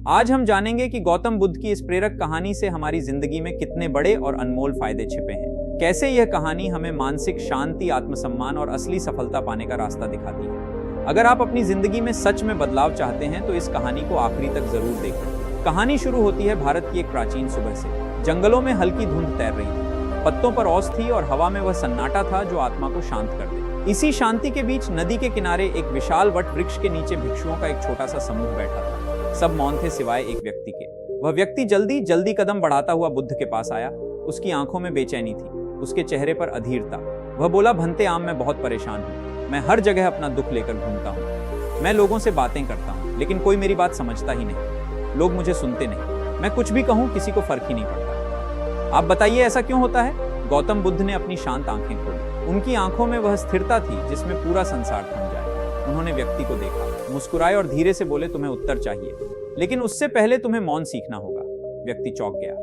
आज हम जानेंगे कि गौतम बुद्ध की इस प्रेरक कहानी से हमारी जिंदगी में कितने बड़े और अनमोल फायदे छिपे हैं। कैसे यह कहानी हमें मानसिक शांति, आत्मसम्मान और असली सफलता पाने का रास्ता दिखाती है। अगर आप अपनी जिंदगी में सच में बदलाव चाहते हैं तो इस कहानी को आखिरी तक जरूर देखें। कहानी शुरू होती है भारत की एक प्राचीन सुबह से। जंगलों में हल्की धुंध तैर रही थी, पत्तों पर ओस थी और हवा में वह सन्नाटा था जो आत्मा को शांत कर दे। इसी शांति के बीच नदी के किनारे एक विशाल वट वृक्ष के नीचे भिक्षुओं का एक छोटा सा समूह बैठा था। सब मौन थे सिवाय एक व्यक्ति के। वह व्यक्ति जल्दी जल्दी कदम बढ़ाता हुआ बुद्ध के पास आया। उसकी आंखों में बेचैनी थी, उसके चेहरे पर अधीरता। वह बोला, भंते आम, मैं बहुत परेशान हूँ। मैं हर जगह अपना दुख लेकर घूमता हूँ। मैं लोगों से बातें करता हूँ लेकिन कोई मेरी बात समझता ही नहीं। लोग मुझे सुनते नहीं। मैं कुछ भी कहूँ किसी को फर्क ही नहीं पड़ता। आप बताइए ऐसा क्यों होता है? गौतम बुद्ध ने अपनी शांत आंखें खोली। उनकी आंखों में वह स्थिरता थी जिसमें पूरा संसार थम जाए। उन्होंने व्यक्ति को देखा, मुस्कुराए और धीरे से बोले, तुम्हें उत्तर चाहिए, लेकिन उससे पहले तुम्हें मौन सीखना होगा। व्यक्ति चौंक गया।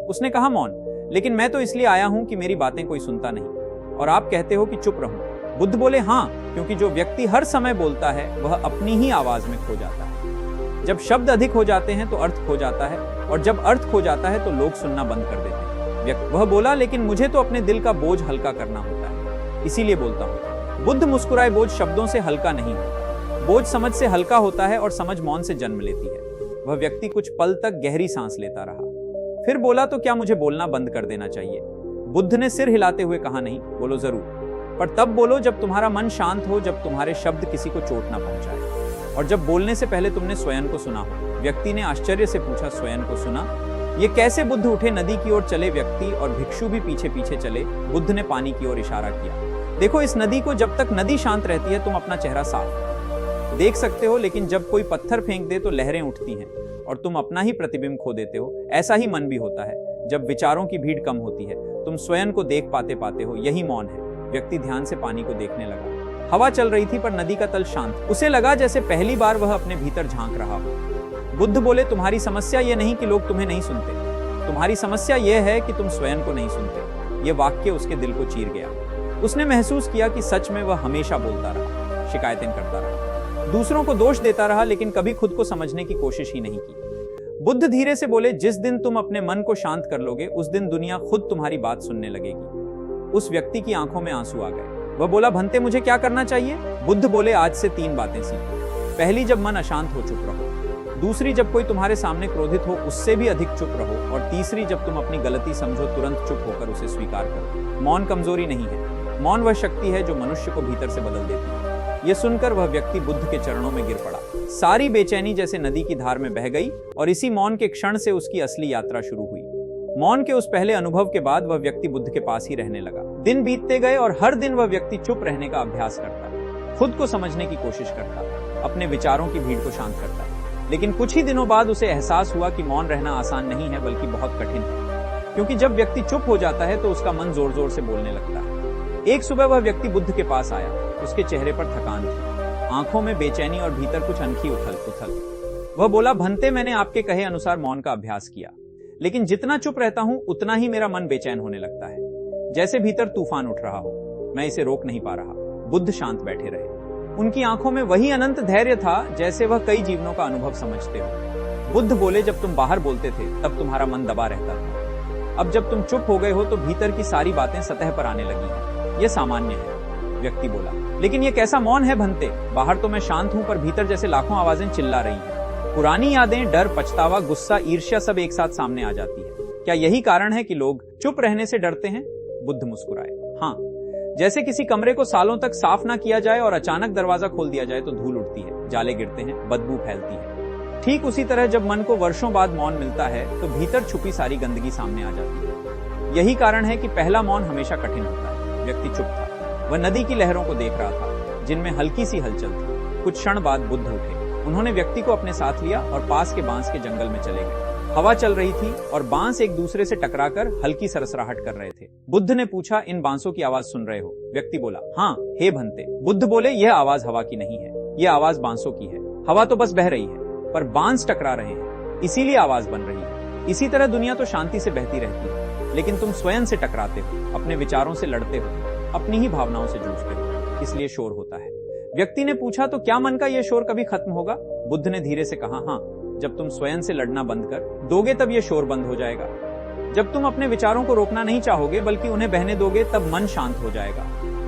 उसने कहा, मौन? लेकिन मैं तो इसलिए आया हूं कि मेरी बातें कोई सुनता नहीं और आप कहते हो कि चुप रहूं। बुद्ध बोले, हाँ, क्योंकि जो व्यक्ति हर समय बोलता है वह अपनी ही आवाज में खो जाता है। जब शब्द अधिक हो जाते हैं तो अर्थ खो जाता है और जब अर्थ खो जाता है तो लोग सुनना बंद कर देते हैं। वह बोला, लेकिन मुझे तो अपने दिल का बोझ हल्का करना होता है, इसीलिए बोलता हूँ। बुद्ध मुस्कुराए, बोझ शब्दों से हल्का नहीं होता, बोझ समझ से हल्का होता है और समझ मौन से जन्म लेती है। वह व्यक्ति कुछ पल तक गहरी सांस लेता रहा, फिर बोला, तो क्या मुझे बोलना बंद कर देना चाहिए? बुद्ध ने सिर हिलाते हुए कहा, नहीं, बोलो जरूर, पर तब बोलो जब तुम्हारा मन शांत हो, जब तुम्हारे शब्द किसी को चोट ना पहुंचाए और जब बोलने से पहले तुमने स्वयं को सुना हो। व्यक्ति ने आश्चर्य से पूछा, स्वयं को सुना? ये कैसे? बुद्ध उठे, नदी की ओर चले। व्यक्ति और भिक्षु भी पीछे पीछे चले। बुद्ध ने पानी की ओर इशारा किया, देखो इस नदी को, जब तक नदी शांत रहती है तुम अपना चेहरा साफ देख सकते हो, लेकिन जब कोई पत्थर फेंक दे तो लहरें उठती हैं और तुम अपना ही प्रतिबिंब खो देते हो। ऐसा ही मन भी होता है, जब विचारों की भीड़ कम होती है तुम स्वयं को देख पाते हो। यही मौन है। व्यक्ति ध्यान से पानी को देखने लगा। हवा चल रही थी पर नदी का तल शांत। उसे लगा जैसे पहली बार वह अपने भीतर झांक रहा हो। बुद्ध बोले, तुम्हारी समस्या यह नहीं कि लोग तुम्हें नहीं सुनते, तुम्हारी समस्या यह है कि तुम स्वयं को नहीं सुनते। यह वाक्य उसके दिल को चीर गया। उसने महसूस किया कि सच में वह हमेशा बोलता रहा, शिकायतें करता रहा, दूसरों को दोष देता रहा, लेकिन कभी खुद को समझने की कोशिश ही नहीं की। बुद्ध धीरे से बोले, जिस दिन तुम अपने मन को शांत कर लोगे उस दिन दुनिया खुद तुम्हारी बात सुनने लगेगी। उस व्यक्ति की आंखों में आंसू आ गए। वह बोला, भंते मुझे क्या करना चाहिए? बुद्ध बोले, आज से 3 बातें सीखो। पहली, जब मन अशांत हो चुप रहो। दूसरी, जब कोई तुम्हारे सामने क्रोधित हो उससे भी अधिक चुप रहो। और तीसरी, जब तुम अपनी गलती समझो तुरंत चुप होकर उसे स्वीकार करो। मौन कमजोरी नहीं है, मौन वह शक्ति है जो मनुष्य को भीतर से बदल देती है। यह सुनकर वह व्यक्ति बुद्ध के चरणों में गिर पड़ा। सारी बेचैनी जैसे नदी की धार में बह गई और इसी मौन के क्षण से उसकी असली यात्रा शुरू हुई। मौन के उस पहले अनुभव के बाद वह व्यक्ति बुद्ध के पास ही रहने लगा। दिन बीतते गए और हर दिन वह व्यक्ति चुप रहने का अभ्यास करता, खुद को समझने की कोशिश करता, अपने विचारों की भीड़ को शांत करता। लेकिन कुछ ही दिनों बाद उसे एहसास हुआ कि मौन रहना आसान नहीं है, बल्कि बहुत कठिन है, क्योंकि जब व्यक्ति चुप हो जाता है तो उसका मन जोर जोर से बोलने लगता है। एक सुबह वह व्यक्ति बुद्ध के पास आया। उसके चेहरे पर थकान थी, आंखों में बेचैनी और भीतर कुछ अनखी उथल। वह बोला, भंते मैंने आपके कहे अनुसार मौन का अभ्यास किया, लेकिन जितना चुप रहता हूं उतना ही मेरा मन बेचैन होने लगता है, जैसे भीतर तूफान उठ रहा हो। मैं इसे रोक नहीं पा रहा। बुद्ध शांत बैठे रहे। उनकी आंखों में वही अनंत धैर्य था जैसे वह कई जीवनों का अनुभव समझते हो। बुद्ध बोले, जब तुम बाहर बोलते थे तब तुम्हारा मन दबा रहता था, अब जब तुम चुप हो गए हो तो भीतर की सारी बातें सतह पर आने लगी हैं। यह सामान्य है। व्यक्ति बोला, लेकिन यह कैसा मौन है भंते? बाहर तो मैं शांत हूं पर भीतर जैसे लाखों आवाजें चिल्ला रही हैं। पुरानी यादें, डर, पछतावा, गुस्सा, ईर्ष्या सब एक साथ सामने आ जाती है। क्या यही कारण है कि लोग चुप रहने से डरते हैं? बुद्ध मुस्कुराए, हाँ, जैसे किसी कमरे को सालों तक साफ ना किया जाए और अचानक दरवाजा खोल दिया जाए तो धूल उड़ती है, जाले गिरते हैं, बदबू फैलती है। ठीक उसी तरह जब मन को वर्षों बाद मौन मिलता है तो भीतर छुपी सारी गंदगी सामने आ जाती है। यही कारण है कि पहला मौन हमेशा कठिन होता है। व्यक्ति चुप था। वह नदी की लहरों को देख रहा था जिनमें हल्की सी हलचल थी। कुछ क्षण बाद बुद्ध उठे। उन्होंने व्यक्ति को अपने साथ लिया और पास के बांस के जंगल में चले गए। हवा चल रही थी और बांस एक दूसरे से टकराकर हल्की सरसराहट कर रहे थे। बुद्ध ने पूछा, इन बांसों की आवाज सुन रहे हो? व्यक्ति बोला, हाँ, हे भंते। बुद्ध बोले, यह आवाज हवा की नहीं है, यह आवाज बांसों की है। हवा तो बस बह रही है पर बांस टकरा रहे हैं, इसीलिए आवाज बन रही है। इसी तरह दुनिया तो शांति से बहती रहती है, लेकिन तुम स्वयं से टकराते हो, अपने विचारों से लड़ते हो, अपनी ही भावनाओं से जूझते हो, इसलिए शोर होता है। व्यक्ति ने पूछा, तो क्या मन का यह शोर कभी खत्म होगा? बुद्ध ने धीरे से कहा, हाँ, जब तुम स्वयं से लड़ना बंद कर दोगे तब यह शोर बंद हो जाएगा। जब तुम अपने विचारों को रोकना नहीं चाहोगे बल्कि उन्हें बहने दोगे तब मन शांत हो जाएगा।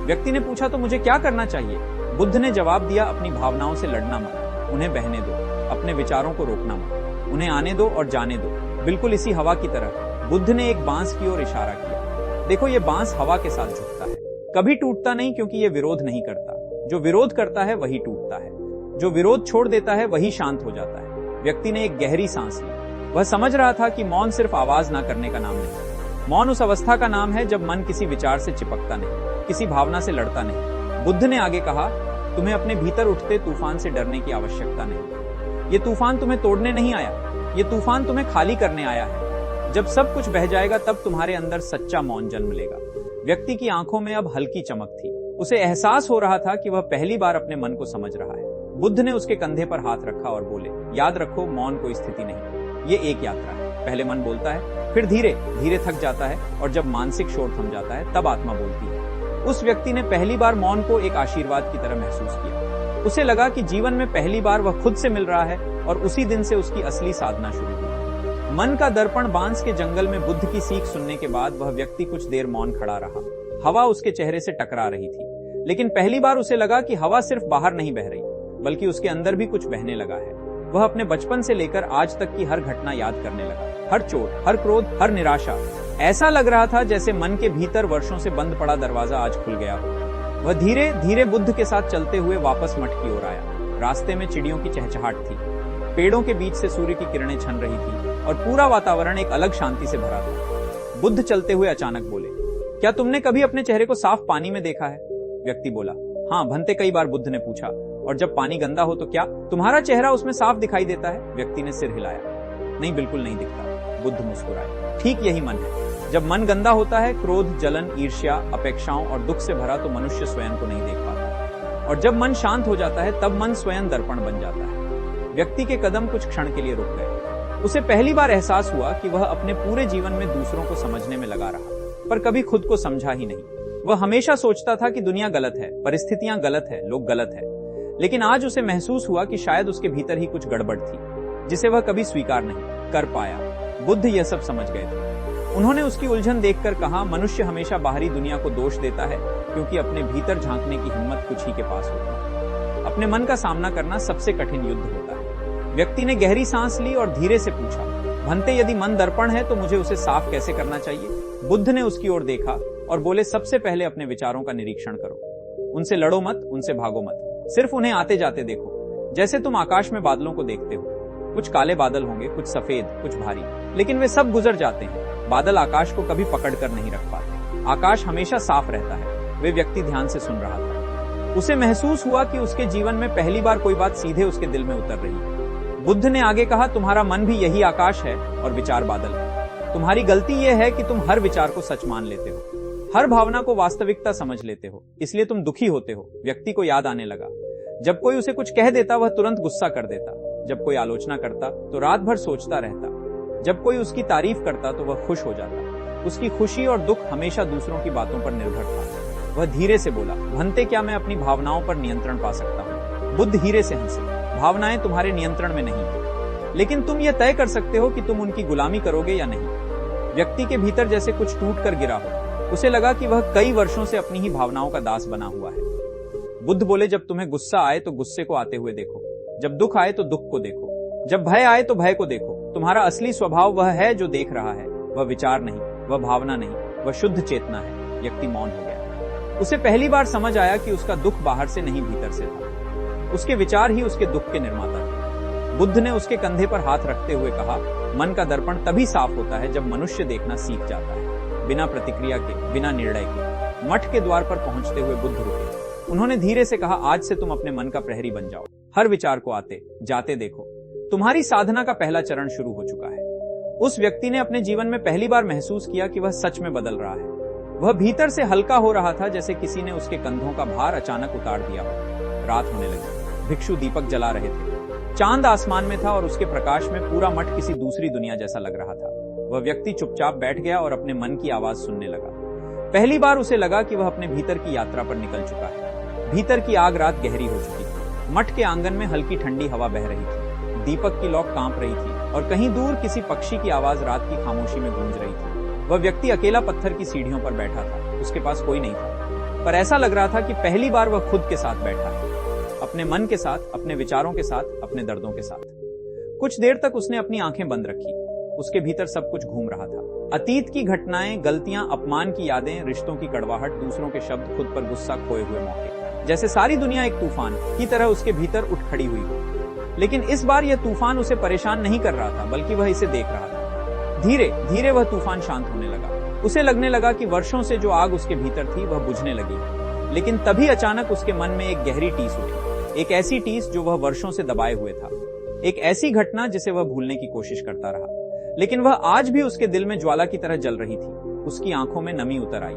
व्यक्ति ने पूछा, तो मुझे क्या करना चाहिए? बुद्ध ने जवाब दिया, अपनी भावनाओं से लड़ना मत, उन्हें बहने दो, अपने विचारों को रोकना मत, उन्हें आने दो और जाने दो, बिल्कुल इसी हवा की तरह। बुद्ध ने एक बांस की ओर इशारा किया। देखो, ये बांस हवा के साथ झुकता है, कभी टूटता नहीं, क्योंकि ये विरोध नहीं करता। जो विरोध करता है वही टूटता है, जो विरोध छोड़ देता है वही शांत हो जाता है। व्यक्ति ने एक गहरी सांस ली। वह समझ रहा था कि मौन सिर्फ आवाज ना करने का नाम नहीं, मौन उस अवस्था का नाम है जब मन किसी विचार से चिपकता नहीं, किसी भावना से लड़ता नहीं। बुद्ध ने आगे कहा, तुम्हें अपने भीतर उठते तूफान से डरने की आवश्यकता नहीं। ये तूफान तुम्हें तोड़ने नहीं आया, ये तूफान तुम्हें खाली करने आया है। जब सब कुछ बह जाएगा तब तुम्हारे अंदर सच्चा मौन जन्म लेगा। व्यक्ति की आंखों में अब हल्की चमक थी। उसे एहसास हो रहा था कि वह पहली बार अपने मन को समझ रहा है। बुद्ध ने उसके कंधे पर हाथ रखा और बोले, याद रखो, मौन कोई स्थिति नहीं, ये एक यात्रा है। पहले मन बोलता है, फिर धीरे धीरे थक जाता है, और जब मानसिक शोर थम जाता है तब आत्मा बोलती है। उस व्यक्ति ने पहली बार मौन को एक आशीर्वाद की तरह महसूस किया। उसे लगा कि जीवन में पहली बार वह खुद से मिल रहा है, और उसी दिन से उसकी असली साधना शुरू हुई। मन का दर्पण बांस के जंगल में बुद्ध की सीख सुनने के बाद वह व्यक्ति कुछ देर मौन खड़ा रहा। हवा उसके चेहरे से टकरा रही थी, लेकिन पहली बार उसे लगा कि हवा सिर्फ बाहर नहीं बह रही, बल्कि उसके अंदर भी कुछ बहने लगा है। वह अपने बचपन से लेकर आज तक की हर घटना याद करने लगा, हर चोट, हर क्रोध, हर निराशा। ऐसा लग रहा था जैसे मन के भीतर वर्षों से बंद पड़ा दरवाजा आज खुल गया हो। वह धीरे धीरे बुद्ध के साथ चलते हुए वापस मठ की ओर आया। रास्ते में चिड़ियों की चहचहाट थी, पेड़ों के बीच से सूर्य की किरणें छन रही थी, और पूरा वातावरण एक अलग शांति से भरा था। बुद्ध चलते हुए अचानक बोले, क्या तुमने कभी अपने चेहरे को साफ पानी में देखा है? व्यक्ति बोला, हाँ, भंते कई बार। बुद्ध ने पूछा, और जब पानी गंदा हो तो क्या तुम्हारा चेहरा उसमें साफ दिखाई देता है? व्यक्ति ने सिर हिलाया, नहीं, बिल्कुल नहीं दिखता। बुद्ध मुस्कुराए, ठीक यही मन है। जब मन गंदा होता है, क्रोध, जलन, ईर्ष्या, अपेक्षाओं और दुख से भरा, तो मनुष्य स्वयं को नहीं देख पाता। और जब मन शांत हो जाता है तब मन स्वयं दर्पण बन जाता है। व्यक्ति के कदम कुछ क्षण के लिए रुक गए। उसे पहली बार एहसास हुआ कि वह अपने पूरे जीवन में दूसरों को समझने में लगा रहा, पर कभी खुद को समझा ही नहीं। वह हमेशा सोचता था कि दुनिया गलत है, परिस्थितियां गलत है, लोग गलत है। लेकिन आज उसे महसूस हुआ कि शायद उसके भीतर ही कुछ गड़बड़ थी, जिसे वह कभी स्वीकार नहीं कर पाया। बुद्ध यह सब समझ गए थे। उन्होंने उसकी उलझन देखकर कहा, मनुष्य हमेशा बाहरी दुनिया को दोष देता है, क्योंकि अपने भीतर झांकने की हिम्मत कुछ ही के पास होती है। अपने मन का सामना करना सबसे कठिन युद्ध होता है। व्यक्ति ने गहरी सांस ली और धीरे से पूछा, भंते, यदि मन दर्पण है तो मुझे उसे साफ कैसे करना चाहिए? बुद्ध ने उसकी ओर देखा और बोले, सबसे पहले अपने विचारों का निरीक्षण करो। उनसे लड़ो मत, उनसे भागो मत, सिर्फ उन्हें आते जाते देखो। जैसे तुम आकाश में बादलों को देखते हो, कुछ काले बादल होंगे, कुछ सफेद, कुछ भारी, लेकिन वे सब गुजर जाते हैं। बादल आकाश को कभी पकड़ कर नहीं रख पाते। आकाश हमेशा साफ रहता है। वे व्यक्ति ध्यान से सुन रहा था। उसे महसूस हुआ कि उसके जीवन में पहली बार कोई बात सीधे उसके दिल में उतर रही है। बुद्ध ने आगे कहा, तुम्हारा मन भी यही आकाश है और विचार बादल है। तुम्हारी गलती यह है कि तुम हर विचार को सच मान लेते हो, हर भावना को वास्तविकता समझ लेते हो, इसलिए तुम दुखी होते हो। व्यक्ति को याद आने लगा, जब कोई उसे कुछ कह देता वह तुरंत गुस्सा कर देता, जब कोई आलोचना करता तो रात भर सोचता रहता, जब कोई उसकी तारीफ करता तो वह खुश हो जाता। उसकी खुशी और दुख हमेशा दूसरों की बातों पर निर्भर था। वह धीरे से बोला, भंते, क्या मैं अपनी भावनाओं पर नियंत्रण पा सकता हूँ? बुद्ध धीरे से हंसे, भावनाएं तुम्हारे नियंत्रण में नहीं, लेकिन तुम यह तय कर सकते हो कि तुम उनकी गुलामी करोगे या नहीं। व्यक्ति के भीतर जैसे कुछ टूट कर गिरा हो। उसे लगा कि वह कई वर्षों से अपनी ही भावनाओं का दास बना हुआ है। बुद्ध बोले, जब तुम्हें गुस्सा आए तो गुस्से को आते हुए देखो, जब दुख आए तो दुख को देखो, जब भय आए तो भय को देखो। तुम्हारा असली स्वभाव वह है जो देख रहा है, वह विचार नहीं, वह भावना नहीं, वह शुद्ध चेतना है। व्यक्ति मौन हो गया। उसे पहली बार समझ आया कि उसका दुख बाहर से नहीं, भीतर से था। उसके विचार ही उसके दुख के निर्माता थे। बुद्ध ने उसके कंधे पर हाथ रखते हुए कहा, मन का दर्पण तभी साफ होता है जब मनुष्य देखना सीख जाता है, बिना प्रतिक्रिया के, बिना निर्णय के। मठ के द्वार पर पहुंचते हुए बुद्ध रुके। उन्होंने धीरे से कहा, आज से तुम अपने मन का प्रहरी बन जाओ, हर विचार को आते जाते देखो। तुम्हारी साधना का पहला चरण शुरू हो चुका है। उस व्यक्ति ने अपने जीवन में पहली बार महसूस किया कि वह सच में बदल रहा है। वह भीतर से हल्का हो रहा था, जैसे किसी ने उसके कंधों का भार अचानक उतार दिया हो। रात होने लगी। भिक्षु दीपक जला रहे थे। चांद आसमान में था और उसके प्रकाश में पूरा मठ किसी दूसरी दुनिया जैसा लग रहा था। वह व्यक्ति चुपचाप बैठ गया और अपने मन की आवाज सुनने लगा। पहली बार उसे लगा कि वह अपने भीतर की यात्रा पर निकल चुका है। भीतर की आग रात गहरी हो चुकी थी। मठ के आंगन में हल्की ठंडी हवा बह रही थी। दीपक की लौ कांप रही थी और कहीं दूर किसी पक्षी की आवाज रात की खामोशी में गूंज रही थी। वह व्यक्ति अकेला पत्थर की सीढ़ियों पर बैठा था, उसके पास कोई नहीं था, पर ऐसा लग रहा था कि पहली बार वह खुद के साथ बैठा है, अपने मन के साथ, अपने विचारों के साथ, अपने दर्दों के साथ। कुछ देर तक उसने अपनी आंखें बंद रखी। उसके भीतर सब कुछ घूम रहा था, अतीत की घटनाएं, गलतियां, अपमान की यादें, रिश्तों की कड़वाहट, दूसरों के शब्द, खुद पर गुस्सा, खोए हुए मौके। जैसे सारी दुनिया एक तूफान की तरह उसके भीतर उठ खड़ी हुई हो। लेकिन इस बार यह तूफान उसे परेशान नहीं कर रहा था, बल्कि वह इसे देख रहा था। धीरे धीरे वह तूफान शांत होने लगा। उसे लगने लगा कि वर्षों से जो आग उसके भीतर थी वह बुझने लगी। लेकिन तभी अचानक उसके मन में एक गहरी टीस उठी, एक ऐसी टीस जो वह वर्षों से दबाए हुए था, एक ऐसी घटना जिसे वह भूलने की कोशिश करता रहा, लेकिन वह आज भी उसके दिल में ज्वाला की तरह जल रही थी। उसकी आंखों में नमी उतर आई।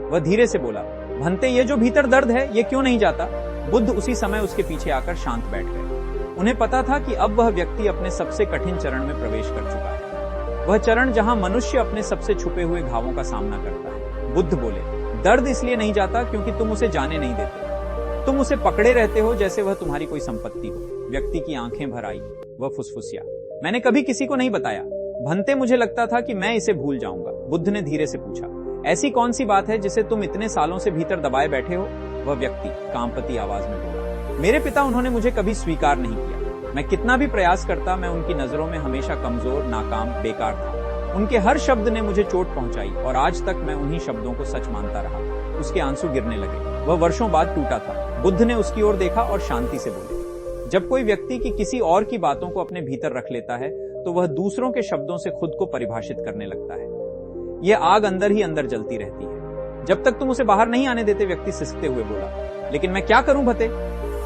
वह धीरे से बोला, भंते, ये जो भीतर दर्द है ये क्यों नहीं जाता? बुद्ध उसी समय उसके पीछे आकर शांत बैठ गए। उन्हें पता था कि अब वह व्यक्ति अपने सबसे कठिन चरण में प्रवेश कर चुका है, वह चरण जहां मनुष्य अपने सबसे छुपे हुए घावों का सामना करता है। बुद्ध बोले, दर्द इसलिए नहीं जाता क्योंकि तुम उसे जाने नहीं देते, तुम उसे पकड़े रहते हो जैसे वह तुम्हारी कोई संपत्ति हो। व्यक्ति की आंखें भर आई। वह फुसफुसिया, मैंने कभी किसी को नहीं बताया भंते, मुझे लगता था कि मैं इसे भूल जाऊंगा। बुद्ध ने धीरे से पूछा, ऐसी कौन सी बात है जिसे तुम इतने सालों से भीतर दबाए बैठे हो? वह व्यक्ति कांपती आवाज में बोला, मेरे पिता, उन्होंने मुझे कभी स्वीकार नहीं किया। मैं कितना भी प्रयास करता, मैं उनकी नजरों में हमेशा कमजोर, नाकाम, बेकार था। उनके हर शब्द ने मुझे चोट पहुंचाई और आज तक मैं उन्हीं शब्दों को सच मानता रहा। उसके आंसू गिरने लगे। वह वर्षों बाद टूटा था। बुद्ध ने उसकी ओर देखा और शांति से बोले, जब कोई व्यक्ति की किसी और की बातों को अपने भीतर रख लेता है तो वह दूसरों के शब्दों से खुद को परिभाषित करने लगता है। यह आग अंदर ही अंदर जलती रहती है जब तक तुम उसे बाहर नहीं आने देते। व्यक्ति सिसकते हुए बोला, लेकिन मैं क्या करूं भते?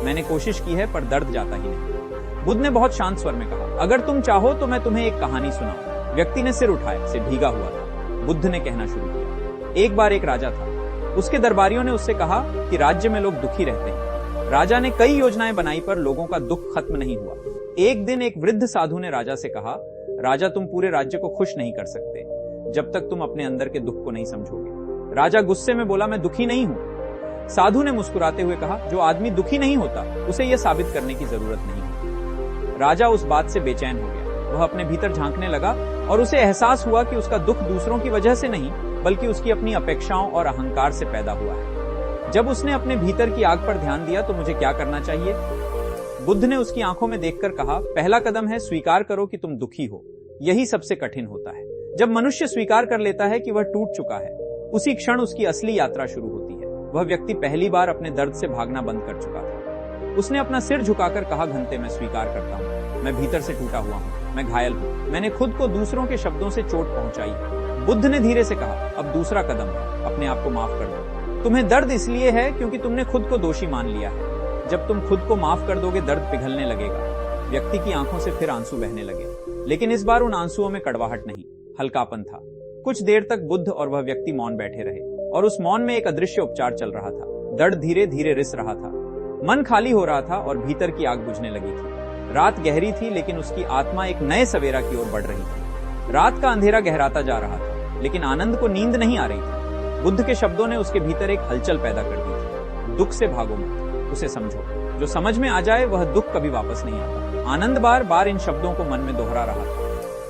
मैंने कोशिश की है पर दर्द जाता ही नहीं। बुद्ध ने बहुत शांत स्वर में कहा, अगर तुम चाहो तो मैं तुम्हें एक कहानी सुनाऊं। व्यक्ति ने सिर उठाया, से भीगा हुआ था। बुद्ध ने कहना शुरू किया, एक बार एक राजा था। उसके दरबारियों ने उससे कहा कि राज्य में लोग दुखी रहते हैं। राजा ने कई योजनाएं बनाई पर लोगों का दुख खत्म नहीं हुआ। एक दिन एक वृद्ध साधु ने राजा से कहा, राजा, तुम पूरे राज्य को खुश नहीं कर सकते जब तक तुम अपने अंदर के दुख को नहीं समझोगे। राजा गुस्से में बोला, मैं दुखी नहीं हूं। साधु ने मुस्कुराते हुए कहा, जो आदमी दुखी नहीं होता उसे यह साबित करने की जरूरत नहीं होती। राजा उस बात से बेचैन हो गया। वह अपने भीतर झांकने लगा और उसे एहसास हुआ कि उसका दुख दूसरों की वजह से नहीं बल्कि उसकी अपनी अपेक्षाओं और अहंकार से पैदा हुआ है। जब उसने अपने भीतर की आग पर ध्यान दिया तो मुझे क्या करना चाहिए? बुद्ध ने उसकी आंखों में देखकर कहा, पहला कदम है स्वीकार करो कि तुम दुखी हो। यही सबसे कठिन होता है। जब मनुष्य स्वीकार कर लेता है कि वह टूट चुका है, उसी क्षण उसकी असली यात्रा शुरू होती है। वह व्यक्ति पहली बार अपने दर्द से भागना बंद कर चुका था। उसने अपना सिर झुकाकर कहा, घंटे, मैं स्वीकार करता हूँ, मैं भीतर से टूटा हुआ हूँ, मैं घायल हूँ, मैंने खुद को दूसरों के शब्दों से चोट पहुंचाई। बुद्ध ने धीरे से कहा, अब दूसरा कदम है, अपने आप को माफ कर दो। तुम्हें दर्द इसलिए है क्योंकि तुमने खुद को दोषी मान लिया है। जब तुम खुद को माफ कर दोगे, दर्द पिघलने लगेगा। व्यक्ति की आंखों से फिर आंसू बहने लगे, लेकिन इस बार उन आंसुओं में कड़वाहट नहीं, हल्कापन था। कुछ देर तक बुद्ध और वह व्यक्ति मौन बैठे रहे और उस मौन में एक अदृश्य उपचार चल रहा था। दर्द धीरे धीरे रिस रहा था, मन खाली हो रहा था और भीतर की आग बुझने लगी थी। रात गहरी थी लेकिन उसकी आत्मा एक नए सवेरा की ओर बढ़ रही थी। रात का अंधेरा गहराता जा रहा था लेकिन आनंद को नींद नहीं आ रही थी। बुद्ध के शब्दों ने उसके भीतर एक हलचल पैदा कर दी थी। दुख से भागो मत, उसे समझो। जो समझ में आ जाए वह दुख कभी वापस नहीं आता। आनंद बार बार इन शब्दों को मन में दोहरा रहा था।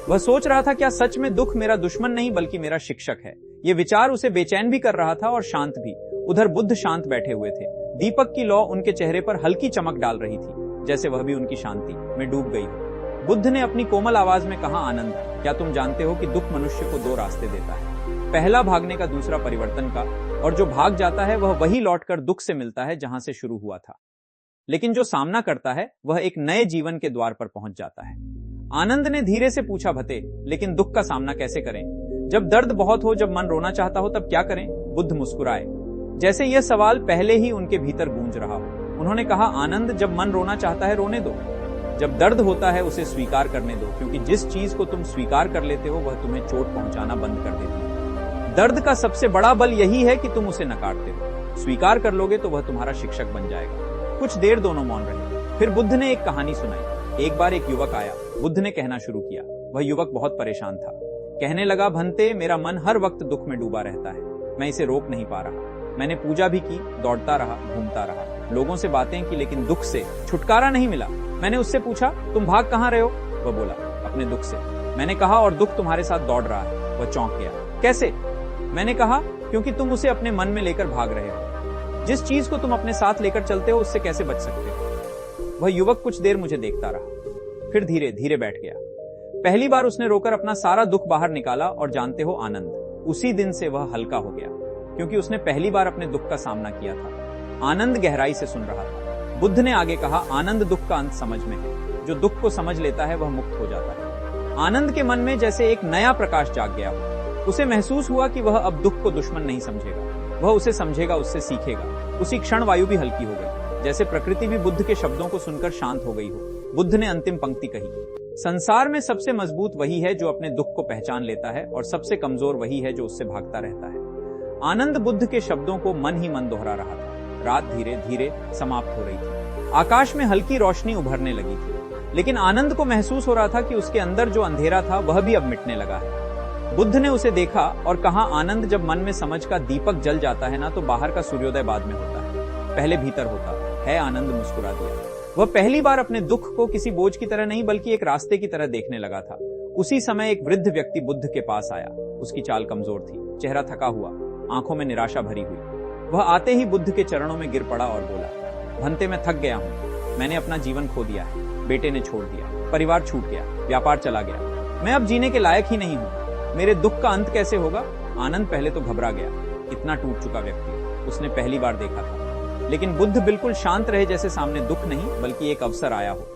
वह सोच रहा था, क्या सच में दुख मेरा दुश्मन नहीं बल्कि मेरा शिक्षक है? ये विचार उसे बेचैन भी कर रहा था और शांत भी। उधर बुद्ध शांत बैठे हुए थे। दीपक की लौ उनके चेहरे पर हल्की चमक डाल रही थी, जैसे वह भी उनकी शांति में डूब गई हो। बुद्ध ने अपनी कोमल आवाज में कहा, आनंद, क्या तुम जानते हो कि दुख मनुष्य को दो रास्ते देता है, पहला भागने का, दूसरा परिवर्तन का। और जो भाग जाता है वह वही लौटकर दुख से मिलता है जहां से शुरू हुआ था। लेकिन जो सामना करता है वह एक नए जीवन के द्वार पर पहुंच जाता है। आनंद ने धीरे से पूछा, भते, लेकिन दुख का सामना कैसे करें? जब दर्द बहुत हो, जब मन रोना चाहता हो, तब क्या करें? बुद्ध मुस्कुराए, जैसे यह सवाल पहले ही उनके भीतर गूंज रहा हो। उन्होंने कहा, आनंद, जब मन रोना चाहता है रोने दो। जब दर्द होता है उसे स्वीकार करने दो, क्योंकि जिस चीज को तुम स्वीकार कर लेते हो वह तुम्हें चोट पहुंचाना बंद कर देती है। दर्द का सबसे बड़ा बल यही है कि तुम उसे नकारते हो। स्वीकार कर लोगे तो वह तुम्हारा शिक्षक बन जाएगा। कुछ देर दोनों मौन रहे। फिर बुद्ध ने एक कहानी सुनाई। एक बार एक युवक आया। बुद्ध ने कहना शुरू किया। वह युवक बहुत परेशान था। कहने लगा, भंते, मेरा मन हर वक्त दुख में डूबा रहता है, मैं इसे रोक नहीं पा रहा। मैंने पूजा भी की, दौड़ता रहा, घूमता रहा, लोगों से बातें की, लेकिन दुख से छुटकारा नहीं मिला। मैंने उससे पूछा, तुम भाग कहाँ रहे हो? वह बोला, अपने दुख से। मैंने कहा, और दुख तुम्हारे साथ दौड़ रहा है? वह चौंक गया। कैसे? मैंने कहा, क्योंकि तुम उसे अपने मन में लेकर भाग रहे हो। जिस चीज को तुम अपने साथ लेकर चलते हो उससे कैसे बच सकते हो? वह युवक कुछ देर मुझे देखता रहा, फिर धीरे धीरे बैठ गया। पहली बार उसने रोकर अपना सारा दुख बाहर निकाला, और जानते हो आनंद, उसी दिन से वह हल्का हो गया, क्योंकि उसने पहली बार अपने दुख का सामना किया था। आनंद गहराई से सुन रहा था। बुद्ध ने आगे कहा, आनंद दुख का अंत समझ में है। जो दुख को समझ लेता है वह मुक्त हो जाता है। आनंद के मन में जैसे एक नया प्रकाश जाग गया हो। उसे महसूस हुआ कि वह अब दुख को दुश्मन नहीं समझेगा, वह उसे समझेगा, उससे सीखेगा। उसी क्षण वायु भी हल्की हो गई, जैसे प्रकृति भी बुद्ध के शब्दों को सुनकर शांत हो गई हो। बुद्ध ने अंतिम पंक्ति कही, संसार में सबसे मजबूत वही है जो अपने दुख को पहचान लेता है, और सबसे कमजोर वही है जो उससे भागता रहता है। आनंद बुद्ध के शब्दों को मन ही मन दोहरा रहा था। रात धीरे धीरे समाप्त हो रही थी। आकाश में हल्की रोशनी उभरने लगी थी, लेकिन आनंद को महसूस हो रहा था कि उसके अंदर जो अंधेरा था वह भी अब मिटने लगा है। बुद्ध ने उसे देखा और कहा, आनंद, जब मन में समझ का दीपक जल जाता है ना, तो बाहर का सूर्योदय बाद में होता है, पहले भीतर होता है। आनंद मुस्कुरा दिया। वह पहली बार अपने दुख को किसी बोझ की तरह नहीं बल्कि एक रास्ते की तरह देखने लगा था। उसी समय एक वृद्ध व्यक्ति बुद्ध के पास आया। उसकी चाल कमजोर थी, चेहरा थका हुआ, आंखों में निराशा भरी हुई। वह आते ही बुद्ध के चरणों में गिर पड़ा और बोला, भंते, मैं थक गया हूँ। मैंने अपना जीवन खो दिया है। बेटे ने छोड़ दिया, परिवार छूट गया, व्यापार चला गया। मैं अब जीने के लायक ही नहीं हूँ। मेरे दुख का अंत कैसे होगा? आनंद पहले तो घबरा गया। इतना टूट चुका व्यक्ति उसने पहली बार देखा था। लेकिन बुद्ध बिल्कुल शांत रहे, जैसे सामने दुख नहीं बल्कि एक अवसर आया हो।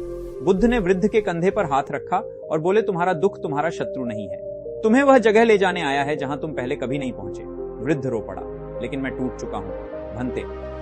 बुद्ध ने वृद्ध के कंधे पर हाथ रखा और बोले, तुम्हारा दुख तुम्हारा शत्रु नहीं है। तुम्हें वह जगह ले जाने आया है जहां तुम पहले कभी नहीं पहुंचे। वृद्ध रो पड़ा, लेकिन मैं टूट चुका हूं भंते,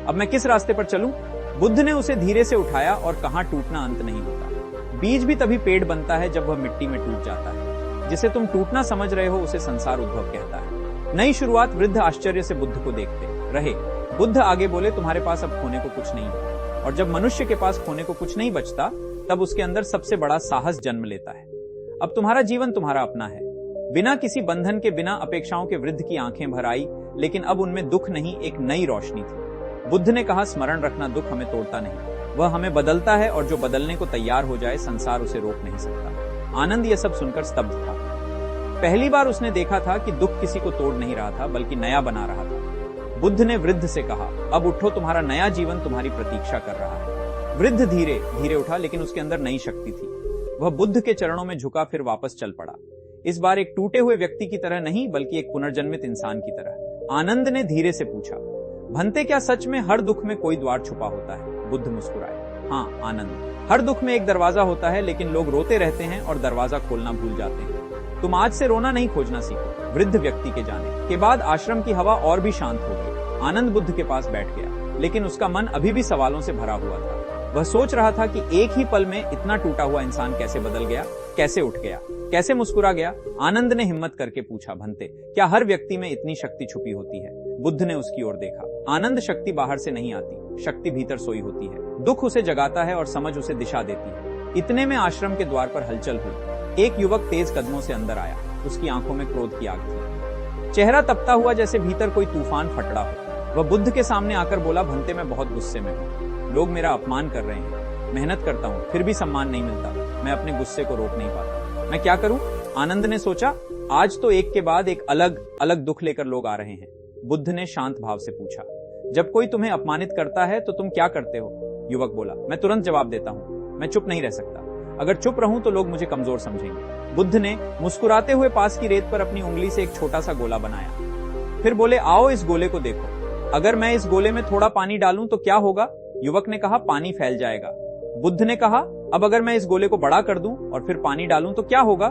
अब मैं किस रास्ते पर चलूं? बुद्ध ने उसे धीरे से उठाया और कहा, टूटना अंत नहीं होता। बीज भी तभी पेड़ बनता है जब वह मिट्टी में टूट जाता है। जिसे तुम टूटना समझ रहे हो उसे संसार उद्भव कहता है। नई शुरुआत। वृद्ध आश्चर्य से बुद्ध को देखते रहे। बुद्ध आगे बोले, तुम्हारे पास अब खोने को कुछ नहीं है, और जब मनुष्य के पास खोने को कुछ नहीं बचता तब उसके अंदर सबसे बड़ा साहस जन्म लेता है। अब तुम्हारा जीवन तुम्हारा अपना है, बिना किसी बंधन के, बिना अपेक्षाओं के। वृद्ध की आंखें भर आई, लेकिन अब उनमें दुख नहीं, एक नई रोशनी थी। बुद्ध ने कहा, स्मरण रखना, दुख हमें तोड़ता नहीं, वह हमें बदलता है, और जो बदलने को तैयार हो जाए संसार उसे रोक नहीं सकता। आनंद यह सब सुनकर स्तब्ध था। पहली बार उसने देखा था कि दुख किसी को तोड़ नहीं रहा था बल्कि नया बना रहा था। बुद्ध ने वृद्ध से कहा, अब उठो, तुम्हारा नया जीवन तुम्हारी प्रतीक्षा कर रहा है। वृद्ध धीरे धीरे उठा, लेकिन उसके अंदर नई शक्ति थी। वह बुद्ध के चरणों में झुका, फिर वापस चल पड़ा। इस बार एक टूटे हुए व्यक्ति की तरह नहीं बल्कि एक पुनर्जन्मित इंसान की तरह। आनंद ने धीरे से पूछा, भंते, क्या सच में हर दुख में कोई द्वार छुपा होता है? बुद्ध मुस्कुराए, हाँ आनंद, हर दुख में एक दरवाजा होता है, लेकिन लोग रोते रहते हैं और दरवाजा खोलना भूल जाते हैं। तुम आज से रोना नहीं खोजना सीखो। वृद्ध व्यक्ति के जाने के बाद आश्रम की हवा और भी शांत हो गई। आनंद बुद्ध के पास बैठ गया, लेकिन उसका मन अभी भी सवालों से भरा हुआ था। वह सोच रहा था कि एक ही पल में इतना टूटा हुआ इंसान कैसे बदल गया, कैसे उठ गया, कैसे मुस्कुरा गया। आनंद ने हिम्मत करके पूछा, भंते, क्या हर व्यक्ति में इतनी शक्ति छुपी होती है? बुद्ध ने उसकी ओर देखा। आनंद, शक्ति बाहर से नहीं आती, शक्ति भीतर सोई होती है। दुख उसे जगाता है और समझ उसे दिशा देती है। इतने में आश्रम के द्वार पर हलचल हुई। एक युवक तेज कदमों से अंदर आया। उसकी आंखों में क्रोध की आग थी, चेहरा तपता हुआ जैसे भीतर कोई तूफान फट रहा हो। वह बुद्ध के सामने आकर बोला, भंते, मैं बहुत गुस्से में हूँ। लोग मेरा अपमान कर रहे हैं। मेहनत करता हूँ, फिर भी सम्मान नहीं मिलता। मैं अपने गुस्से को रोक नहीं पाता। मैं क्या करूं? आनंद ने सोचा, आज तो एक के बाद एक अलग अलग दुख लेकर लोग आ रहे हैं। बुद्ध ने शांत भाव से पूछा, जब कोई तुम्हें अपमानित करता है तो तुम क्या करते हो? युवक बोला, मैं तुरंत जवाब देता हूँ। मैं चुप नहीं रह सकता। अगर चुप रहूं तो लोग मुझे कमजोर समझेंगे। बुद्ध ने मुस्कुराते हुए पास की रेत पर अपनी उंगली से एक छोटा सा गोला बनाया। फिर बोले, आओ इस गोले को देखो। अगर मैं इस गोले में थोड़ा पानी डालूं तो क्या होगा? युवक ने कहा, पानी फैल जाएगा। बुद्ध ने कहा, अब अगर मैं इस गोले को बड़ा कर दूं और फिर पानी डालूं तो क्या होगा?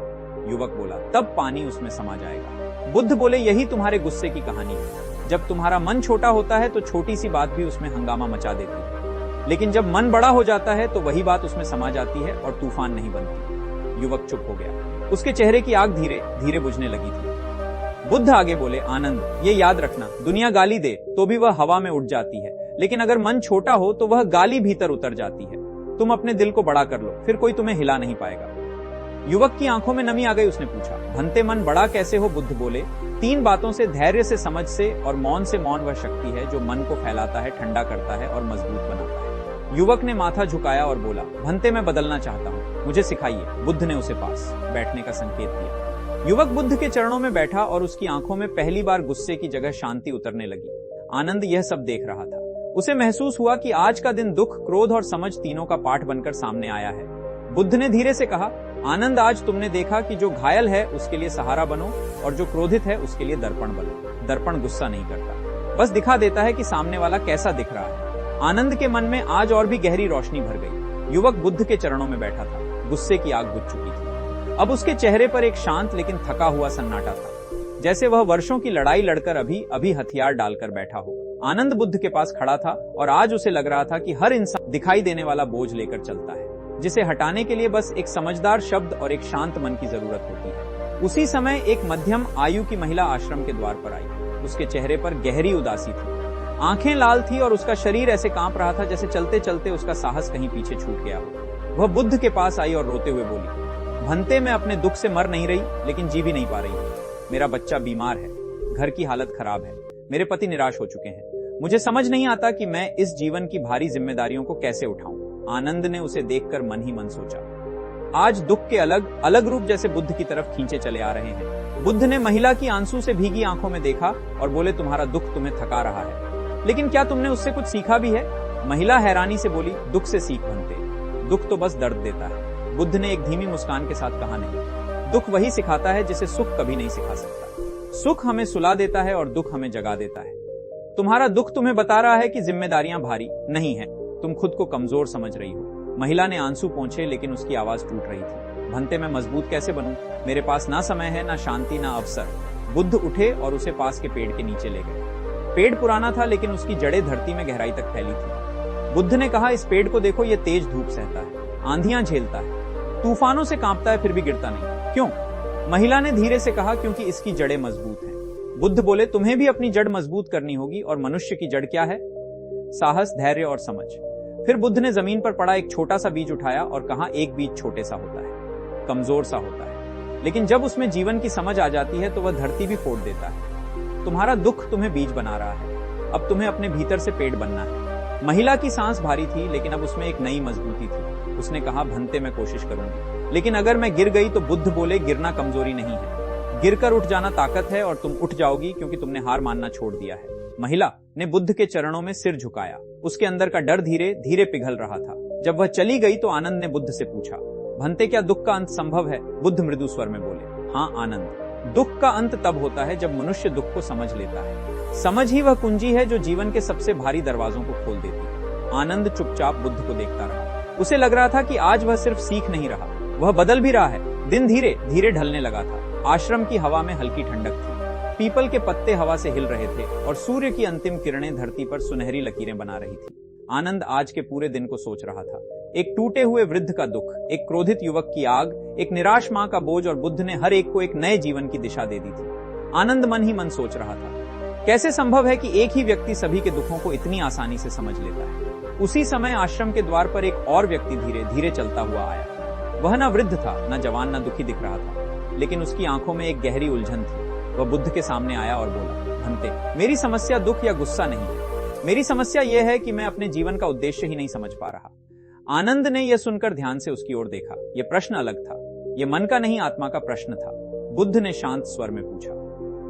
युवक बोला, तब पानी उसमें समा जाएगा। बुद्ध बोले, यही तुम्हारे गुस्से की कहानी है। जब तुम्हारा मन छोटा होता है तो छोटी सी बात भी उसमें हंगामा मचा देती है, लेकिन जब मन बड़ा हो जाता है तो वही बात उसमें समा जाती है और तूफान नहीं बनती। युवक चुप हो गया। उसके चेहरे की आग धीरे धीरे बुझने लगी थी। बुद्ध आगे बोले, आनंद, ये याद रखना, दुनिया गाली दे तो भी वह हवा में उड़ जाती है, लेकिन अगर मन छोटा हो तो वह गाली भीतर उतर जाती है। तुम अपने दिल को बड़ा कर लो, फिर कोई तुम्हें हिला नहीं पाएगा। युवक की आंखों में नमी आ गई। उसने पूछा, भंते, मन बड़ा कैसे हो? बुद्ध बोले, 3 बातों से, धैर्य से, समझ से और मौन से। मौन वह शक्ति है जो मन को फैलाता है, ठंडा करता है और मजबूत बनाता है। युवक ने माथा झुकाया और बोला, भंते मैं बदलना चाहता हूँ, मुझे सिखाइए। बुद्ध ने उसे पास बैठने का संकेत दिया। युवक बुद्ध के चरणों में बैठा और उसकी आंखों में पहली बार गुस्से की जगह शांति उतरने लगी। आनंद यह सब देख रहा था। उसे महसूस हुआ कि आज का दिन दुख, क्रोध और समझ तीनों का पाठ बनकर सामने आया है। बुद्ध ने धीरे से कहा, आनंद आज तुमने देखा कि जो घायल है उसके लिए सहारा बनो और जो क्रोधित है उसके लिए दर्पण बनो। दर्पण गुस्सा नहीं करता, बस दिखा देता है कि सामने वाला कैसा दिख रहा है। आनंद के मन में आज और भी गहरी रोशनी भर गई। युवक बुद्ध के चरणों में बैठा था। गुस्से की आग बुझ चुकी थी। अब उसके चेहरे पर एक शांत लेकिन थका हुआ सन्नाटा था, जैसे वह वर्षों की लड़ाई लड़कर अभी हथियार डालकर बैठा हो। आनंद बुद्ध के पास खड़ा था और आज उसे लग रहा था कि हर इंसान दिखाई देने वाला बोझ लेकर चलता है, जिसे हटाने के लिए बस एक समझदार शब्द और एक शांत मन की जरूरत होती है। उसी समय एक मध्यम आयु की महिला आश्रम के द्वार पर आई। उसके चेहरे पर गहरी उदासी थी, आंखें लाल थी और उसका शरीर ऐसे कांप रहा था जैसे चलते चलते उसका साहस कहीं पीछे छूट गया हो। वह बुद्ध के पास आई और रोते हुए बोली, भंते मैं अपने दुख से मर नहीं रही, लेकिन जी भी नहीं पा रही हूँ। मेरा बच्चा बीमार है, घर की हालत खराब है, मेरे पति निराश हो चुके हैं। मुझे समझ नहीं आता कि मैं इस जीवन की भारी जिम्मेदारियों को कैसे उठाऊं। आनंद ने उसे देखकर मन ही मन सोचा, आज दुख के अलग अलग रूप जैसे बुद्ध की तरफ खींचे चले आ रहे हैं। बुद्ध ने महिला की आंसू से भीगी आंखों में देखा और बोले, तुम्हारा दुख तुम्हें थका रहा है, लेकिन क्या तुमने उससे कुछ सीखा भी है? महिला हैरानी से बोली, दुख से सीख भंते, दुख तो बस दर्द देता है। बुद्ध ने एक धीमी मुस्कान के साथ कहा, नहीं, दुख वही सिखाता है जिसे सुख कभी नहीं सिखा सकता। सुख हमें सुला देता है और दुख हमें जगा देता है। तुम्हारा दुख तुम्हें बता रहा है कि जिम्मेदारियां भारी नहीं है, तुम खुद को कमजोर समझ रही हो। महिला ने आंसू पोंछे, लेकिन उसकी आवाज टूट रही थी। भंते मैं मजबूत कैसे बनूं? मेरे पास ना समय है, ना शांति, ना अवसर। बुद्ध उठे और उसे पास के पेड़ के नीचे ले गए। पेड़ पुराना था, लेकिन उसकी जड़ें धरती में गहराई तक फैली थी। बुद्ध ने कहा, इस पेड़ को देखो, ये तेज धूप सहता है, आंधियां झेलता है, तूफानों से कांपता है, फिर भी गिरता नहीं। क्यों? महिला ने धीरे से कहा, क्योंकि इसकी जड़ें मजबूत हैं। बुद्ध बोले, तुम्हें भी अपनी जड़ मजबूत करनी होगी, और मनुष्य की जड़ क्या है? साहस, धैर्य और समझ। फिर बुद्ध ने जमीन पर पड़ा एक छोटा सा बीज उठाया और कहा, एक बीज छोटे सा होता है, कमजोर सा होता है, लेकिन जब उसमें जीवन की समझ आ जाती है तो वह धरती भी फोड़ देता है। तुम्हारा दुख तुम्हें बीज बना रहा है, अब तुम्हें अपने भीतर से पेड़ बनना है। महिला की सांस भारी थी, लेकिन अब उसमें एक नई मजबूती थी। उसने कहा, भंते मैं कोशिश करूंगी, लेकिन अगर मैं गिर गई तो बुद्ध बोले, गिरना कमजोरी नहीं है, गिरकर उठ जाना ताकत है, और तुम उठ जाओगी क्योंकि तुमने हार मानना छोड़ दिया है। महिला ने बुद्ध के चरणों में सिर झुकाया। उसके अंदर का डर धीरे धीरे पिघल रहा था। जब वह चली गई तो आनंद ने बुद्ध से पूछा, भंते क्या दुख का अंत संभव है? बुद्ध मृदु स्वर में बोले, हाँ आनंद, दुख का अंत तब होता है जब मनुष्य दुख को समझ लेता है। समझ ही वह कुंजी है जो जीवन के सबसे भारी दरवाजों को खोल देती है। आनंद चुपचाप बुद्ध को देखता रहा। उसे लग रहा था कि आज वह सिर्फ सीख नहीं रहा, वह बदल भी रहा है। दिन धीरे धीरे ढलने लगा था। आश्रम की हवा में हल्की ठंडक थी, पीपल के पत्ते हवा से हिल रहे थे और सूर्य की अंतिम किरणें धरती पर सुनहरी लकीरें बना रही थी। आनंद आज के पूरे दिन को सोच रहा था। एक टूटे हुए वृद्ध का दुख, एक क्रोधित युवक की आग, एक निराश मां का बोझ, और बुद्ध ने हर एक को एक नए जीवन की दिशा दे दी थी। आनंद मन ही मन सोच रहा था, कैसे संभव है कि एक ही व्यक्ति सभी के दुखों को इतनी आसानी से समझ लेता है। उसी समय आश्रम के द्वार पर एक और व्यक्ति धीरे धीरे चलता हुआ आया। वह न वृद्ध था, न जवान, न दुखी दिख रहा था, लेकिन उसकी आंखों में एक गहरी उलझन थी। वह बुद्ध के सामने आया और बोला, भंते, मेरी समस्या दुख या गुस्सा नहीं है, मेरी समस्या यह है कि मैं अपने जीवन का उद्देश्य ही नहीं समझ पा रहा। आनंद ने यह सुनकर ध्यान से उसकी ओर देखा। यह प्रश्न अलग था, यह मन का नहीं आत्मा का प्रश्न था। बुद्ध ने शांत स्वर में पूछा,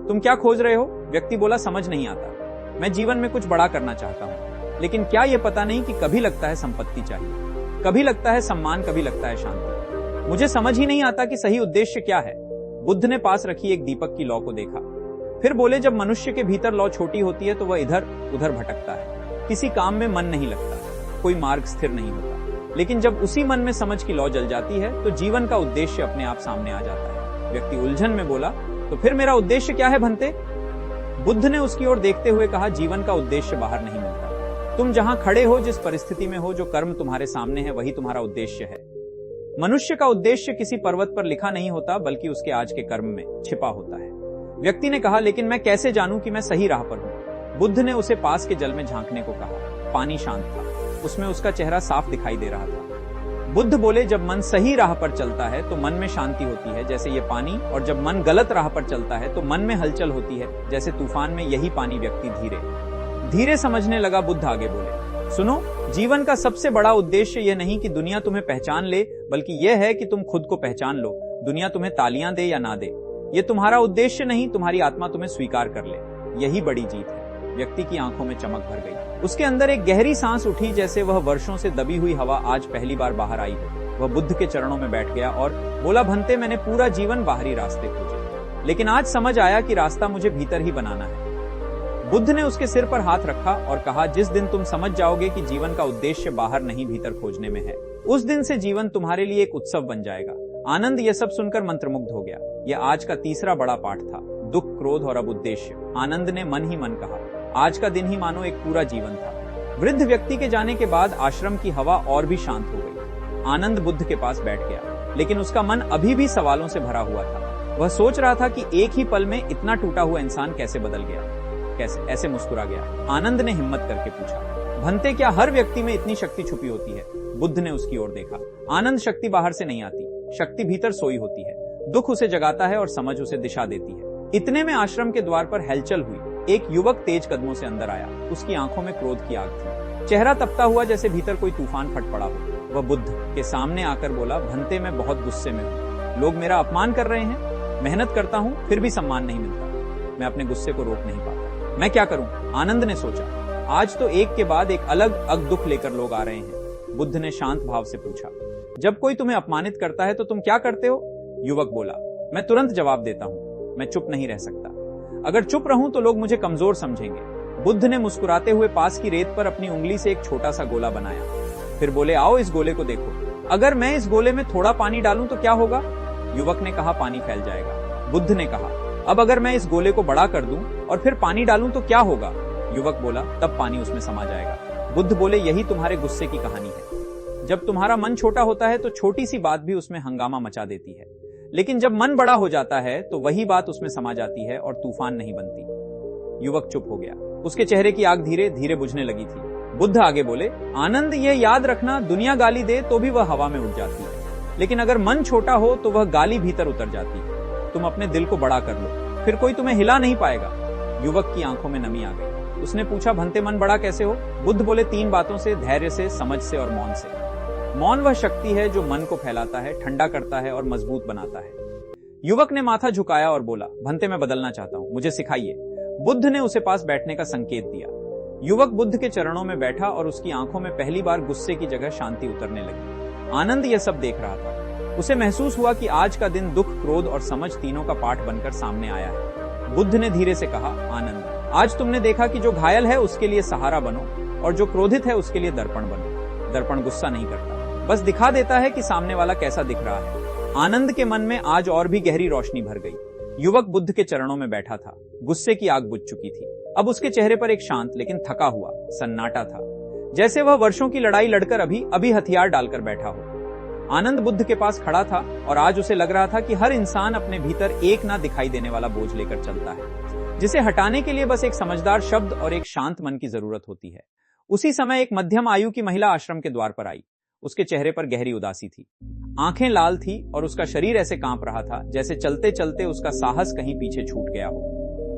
तुम क्या खोज रहे हो? व्यक्ति बोला, समझ नहीं आता, मैं जीवन में कुछ बड़ा करना चाहता हूं, लेकिन क्या यह पता नहीं कि कभी लगता है संपत्ति चाहिए, कभी लगता है सम्मान, कभी लगता है शांति। मुझे समझ ही नहीं आता कि सही उद्देश्य क्या है। बुद्ध ने पास रखी एक दीपक की लौ को देखा, फिर बोले, जब मनुष्य के भीतर लौ छोटी होती है तो वह इधर उधर भटकता है, किसी काम में मन नहीं लगता, कोई मार्ग स्थिर नहीं होता। लेकिन जब उसी मन में समझ की लौ जल जाती है तो जीवन का उद्देश्य अपने आप सामने आ जाता है। व्यक्ति उलझन में बोला, तो फिर मेरा उद्देश्य क्या है भंते? बुद्ध ने उसकी ओर देखते हुए कहा, जीवन का उद्देश्य बाहर नहीं मिलता। तुम जहां खड़े हो, जिस परिस्थिति में हो, जो कर्म तुम्हारे सामने है, वही तुम्हारा उद्देश्य है। मनुष्य का उद्देश्य किसी पर्वत पर लिखा नहीं होता, बल्कि उसके आज के कर्म में छिपा होता है। व्यक्ति ने कहा, लेकिन मैं कैसे जानूं कि मैं सही राह पर हूं? बुद्ध ने उसे पास के जल में झांकने को कहा। पानी शांत था, उसमें उसका चेहरा साफ दिखाई दे रहा था। बुद्ध बोले, जब मन सही राह पर चलता है तो मन में शांति होती है, जैसे ये पानी, और जब मन गलत राह पर चलता है तो मन में हलचल होती है, जैसे तूफान में यही पानी। व्यक्ति धीरे धीरे समझने लगा। बुद्ध आगे बोले, सुनो, जीवन का सबसे बड़ा उद्देश्य यह नहीं कि दुनिया तुम्हें पहचान ले, बल्कि यह है कि तुम खुद को पहचान लो। दुनिया तुम्हें तालियां दे या ना दे, यह तुम्हारा उद्देश्य नहीं, तुम्हारी आत्मा तुम्हें स्वीकार कर ले, यही बड़ी जीत है। व्यक्ति की आंखों में चमक भर गई। उसके अंदर एक गहरी सांस उठी, जैसे वह वर्षों से दबी हुई हवा आज पहली बार बाहर आई हो। वह बुद्ध के चरणों में बैठ गया और बोला, भंते, मैंने पूरा जीवन बाहरी रास्ते खोजे, लेकिन आज समझ आया कि रास्ता मुझे भीतर ही बनाना है। बुद्ध ने उसके सिर पर हाथ रखा और कहा, जिस दिन तुम समझ जाओगे कि जीवन का उद्देश्य बाहर नहीं भीतर खोजने में है, उस दिन से जीवन तुम्हारे लिए एक उत्सव बन जाएगा। आनंद यह सब सुनकर मंत्रमुग्ध हो गया। यह आज का तीसरा बड़ा पाठ था, दुख, क्रोध और अब उद्देश्य। आनंद ने मन ही मन कहा, आज का दिन ही मानो एक पूरा जीवन था। वृद्ध व्यक्ति के जाने के बाद आश्रम की हवा और भी शांत हो गई। आनंद बुद्ध के पास बैठ गया, लेकिन उसका मन अभी भी सवालों से भरा हुआ था। वह सोच रहा था कि एक ही पल में इतना टूटा हुआ इंसान कैसे बदल गया, कैसे ऐसे मुस्कुरा गया। आनंद ने हिम्मत करके पूछा, भंते, क्या हर व्यक्ति में इतनी शक्ति छुपी होती है? बुद्ध ने उसकी ओर देखा। आनंद, शक्ति बाहर से नहीं आती, शक्ति भीतर सोई होती है। दुख उसे जगाता है और समझ उसे दिशा देती है। इतने में आश्रम के द्वार पर हलचल हुई। एक युवक तेज कदमों से अंदर आया। उसकी आंखों में क्रोध की आग थी, चेहरा तपता हुआ जैसे भीतर कोई तूफान फट पड़ा हो। वह बुद्ध के सामने आकर बोला, भंते, मैं बहुत गुस्से में हूँ। लोग मेरा अपमान कर रहे हैं, मेहनत करता हूँ फिर भी सम्मान नहीं मिलता। मैं अपने गुस्से को रोक नहीं पाता, मैं क्या करूं? आनंद ने सोचा। आज तो एक के बाद एक अलग दुख लेकर लोग आ रहे हैं। बुद्ध ने शांत भाव से पूछा, जब कोई तुम्हें अपमानित करता है तो तुम क्या करते हो? युवक बोला, मैं तुरंत जवाब देता हूं, मैं चुप नहीं रह सकता। अगर चुप रहूं तो लोग मुझे कमजोर समझेंगे। बुद्ध ने मुस्कुराते हुए पास की रेत पर अपनी उंगली से एक छोटा सा गोला बनाया। फिर बोले, आओ इस गोले को देखो। अगर मैं इस गोले में थोड़ा पानी डालूं तो क्या होगा? युवक ने कहा, पानी फैल जाएगा। बुद्ध ने कहा, अब अगर मैं इस गोले को बड़ा कर दूं और फिर पानी डालूं तो क्या होगा? युवक बोला, तब पानी उसमें समा जाएगा। बुद्ध बोले, यही तुम्हारे गुस्से की कहानी है। जब तुम्हारा मन छोटा होता है तो छोटी सी बात भी उसमें हंगामा मचा देती है, लेकिन जब मन बड़ा हो जाता है तो वही बात उसमें समा जाती है और तूफान नहीं बनती। युवक चुप हो गया। उसके चेहरे की आग धीरे धीरे बुझने लगी थी। बुद्ध आगे बोले, आनंद, यह याद रखना, दुनिया गाली दे तो भी वह हवा में उड़ जाती है, लेकिन अगर मन छोटा हो तो वह गाली भीतर उतर जाती है। तुम अपने दिल को बड़ा कर लो, फिर कोई तुम्हें हिला नहीं पाएगा। युवक की आंखों में नमी आ गई। उसने पूछा, भंते, मन बड़ा कैसे हो? बुद्ध बोले, 3 बातों से, धैर्य से, समझ से और मौन से। मौन वह शक्ति है जो मन को फैलाता है, ठंडा करता है और मजबूत बनाता है। युवक ने माथा झुकाया और बोला, भंते, मैं बदलना चाहता हूं, मुझे सिखाइए। बुद्ध ने उसे पास बैठने का संकेत दिया। युवक बुद्ध के चरणों में बैठा और उसकी आंखों में पहली बार गुस्से की जगह शांति उतरने लगी। आनंद यह सब देख रहा था। उसे महसूस हुआ कि आज का दिन दुख, क्रोध और समझ तीनों का पाठ बनकर सामने आया है। बुद्ध ने धीरे से कहा, आनंद, आज तुमने देखा कि जो घायल है उसके लिए सहारा बनो और जो क्रोधित है उसके लिए दर्पण बनो। दर्पण गुस्सा नहीं करता, बस दिखा देता है कि सामने वाला कैसा दिख रहा है। आनंद के मन में आज और भी गहरी रोशनी भर गई। युवक बुद्ध के चरणों में बैठा था। गुस्से की आग बुझ चुकी थी। अब उसके चेहरे पर एक शांत लेकिन थका हुआ सन्नाटा था, जैसे वह वर्षों की लड़ाई लड़कर अभी हथियार डालकर बैठा हो। आनंद बुद्ध के पास खड़ा था और आज उसे लग रहा था कि हर इंसान अपने भीतर एक ना दिखाई देने वाला बोझ लेकर चलता है, जिसे हटाने के लिए बस एक समझदार शब्द और एक शांत मन की जरूरत होती है। उसी समय एक मध्यम आयु की महिला आश्रम के द्वार पर आई। उसके चेहरे पर गहरी उदासी थी, आंखें लाल थी और उसका शरीर ऐसे कांप रहा था जैसे चलते चलते उसका साहस कहीं पीछे छूट गया हो।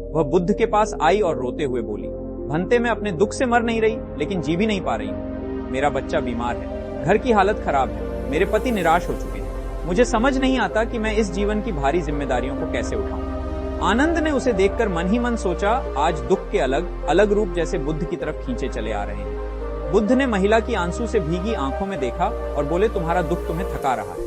वह बुद्ध के पास आई और रोते हुए बोली, भंते, मैं अपने दुख से मर नहीं रही, लेकिन जी भी नहीं पा रही हूँ। मेरा बच्चा बीमार है, घर की हालत खराब है, मेरे पति निराश हो चुके हैं। मुझे समझ नहीं आता कि मैं इस जीवन की भारी जिम्मेदारियों को कैसे उठाऊं। आनंद ने उसे देखकर मन ही मन सोचा, आज दुख के अलग अलग रूप जैसे बुद्ध की तरफ खींचे चले आ रहे हैं। बुद्ध ने महिला की आंसू से भीगी आंखों में देखा और बोले, तुम्हारा दुख तुम्हें थका रहा है,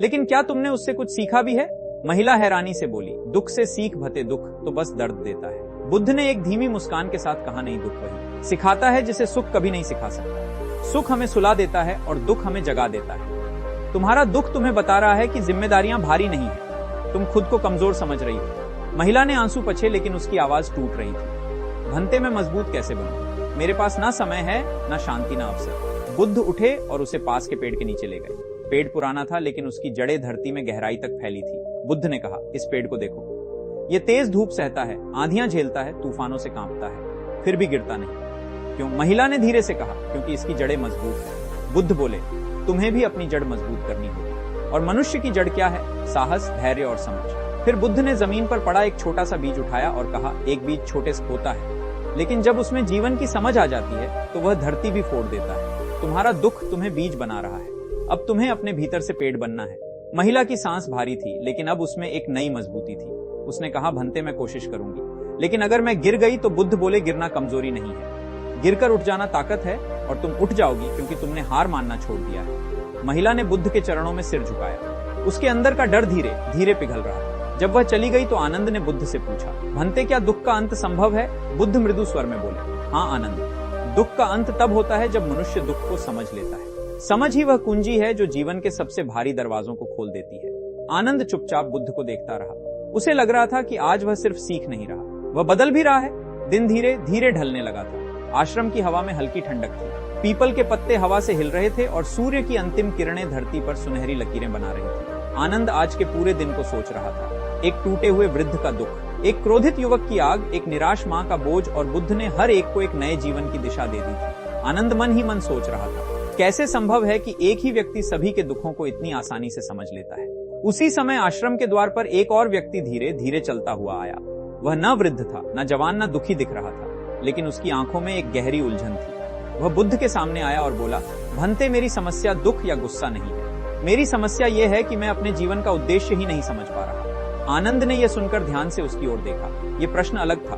लेकिन क्या तुमने उससे कुछ सीखा भी है? महिला हैरानी से बोली, दुख से सीख भते, दुख तो बस दर्द देता है। बुद्ध ने एक धीमी मुस्कान के साथ कहा, नहीं, दुख वही सिखाता है जिसे सुख कभी नहीं सिखा सकता। सुख हमें सुला देता है और दुख हमें जगा देता है। तुम्हारा दुख तुम्हें बता रहा है कि जिम्मेदारियां भारी नहीं है, तुम खुद को कमजोर समझ रही हो। महिला ने आंसू पछे, लेकिन उसकी आवाज टूट रही थी। भंते, मैं मजबूत कैसे बनूं? मेरे पास ना समय है, ना शांति, ना अवसर। बुद्ध उठे और उसे पास के पेड़ के नीचे ले गए। पेड़ पुराना था, लेकिन उसकी जड़ें धरती में गहराई तक फैली थी। बुद्ध ने कहा, इस पेड़ को देखो, ये तेज धूप सहता है, आंधियां झेलता है, तूफानों से कांपता है, फिर भी गिरता नहीं। क्यों? महिला ने धीरे से कहा, क्योंकि इसकी जड़ें मजबूत है। बुद्ध बोले, तुम्हें भी अपनी जड़ मजबूत करनी होगी। और मनुष्य की जड़ क्या है? साहस, धैर्य और समझ। फिर बुद्ध ने जमीन पर पड़ा एक छोटा सा बीज उठाया और कहा, एक बीज छोटे से होता है, लेकिन जब उसमें जीवन की समझ आ जाती है तो वह धरती भी फोड़ देता है। तुम्हारा दुख तुम्हें बीज बना रहा है। अब तुम्हें अपने भीतर से पेड़ बनना है। महिला की सांस भारी थी, लेकिन अब उसमें एक नई मजबूती थी। उसने कहा, भंते मैं कोशिश करूंगी, लेकिन अगर मैं गिर गई तो बुद्ध बोले, गिरना कमजोरी नहीं है, गिरकर उठ जाना ताकत है, और तुम उठ जाओगी क्योंकि तुमने हार मानना छोड़ दिया है। महिला ने बुद्ध के चरणों में सिर झुकाया। उसके अंदर का डर धीरे धीरे पिघल रहा था। जब वह चली गई तो आनंद ने बुद्ध से पूछा, भंते क्या दुख का अंत संभव है? बुद्ध मृदु स्वर में बोले, हाँ आनंद, दुख का अंत तब होता है जब मनुष्य दुख को समझ लेता है। समझ ही वह कुंजी है जो जीवन के सबसे भारी दरवाजों को खोल देती है। आनंद चुपचाप बुद्ध को देखता रहा। उसे लग रहा था कि आज वह सिर्फ सीख नहीं रहा, वह बदल भी रहा है। दिन धीरे धीरे ढलने लगा था। आश्रम की हवा में हल्की ठंडक थी। पीपल के पत्ते हवा से हिल रहे थे और सूर्य की अंतिम किरणें धरती पर सुनहरी लकीरें बना रही थी। आनंद आज के पूरे दिन को सोच रहा था। एक टूटे हुए वृद्ध का दुख, एक क्रोधित युवक की आग, एक निराश मां का बोझ, और बुद्ध ने हर एक को एक नए जीवन की दिशा दे दी थी। आनंद मन ही मन सोच रहा था, कैसे संभव है कि एक ही व्यक्ति सभी के दुखों को इतनी आसानी से समझ लेता है। उसी समय आश्रम के द्वार पर एक और व्यक्ति धीरे धीरे चलता हुआ आया। वह न वृद्ध था, न जवान, न दुखी दिख रहा था, लेकिन उसकी आंखों में एक गहरी उलझन थी। वह बुद्ध के सामने आया और बोला, भंते मेरी समस्या दुख या गुस्सा नहीं है, मेरी समस्या यह है कि मैं अपने जीवन का उद्देश्य ही नहीं समझ पा रहा। आनंद ने यह सुनकर ध्यान से उसकी ओर देखा। यह प्रश्न अलग था,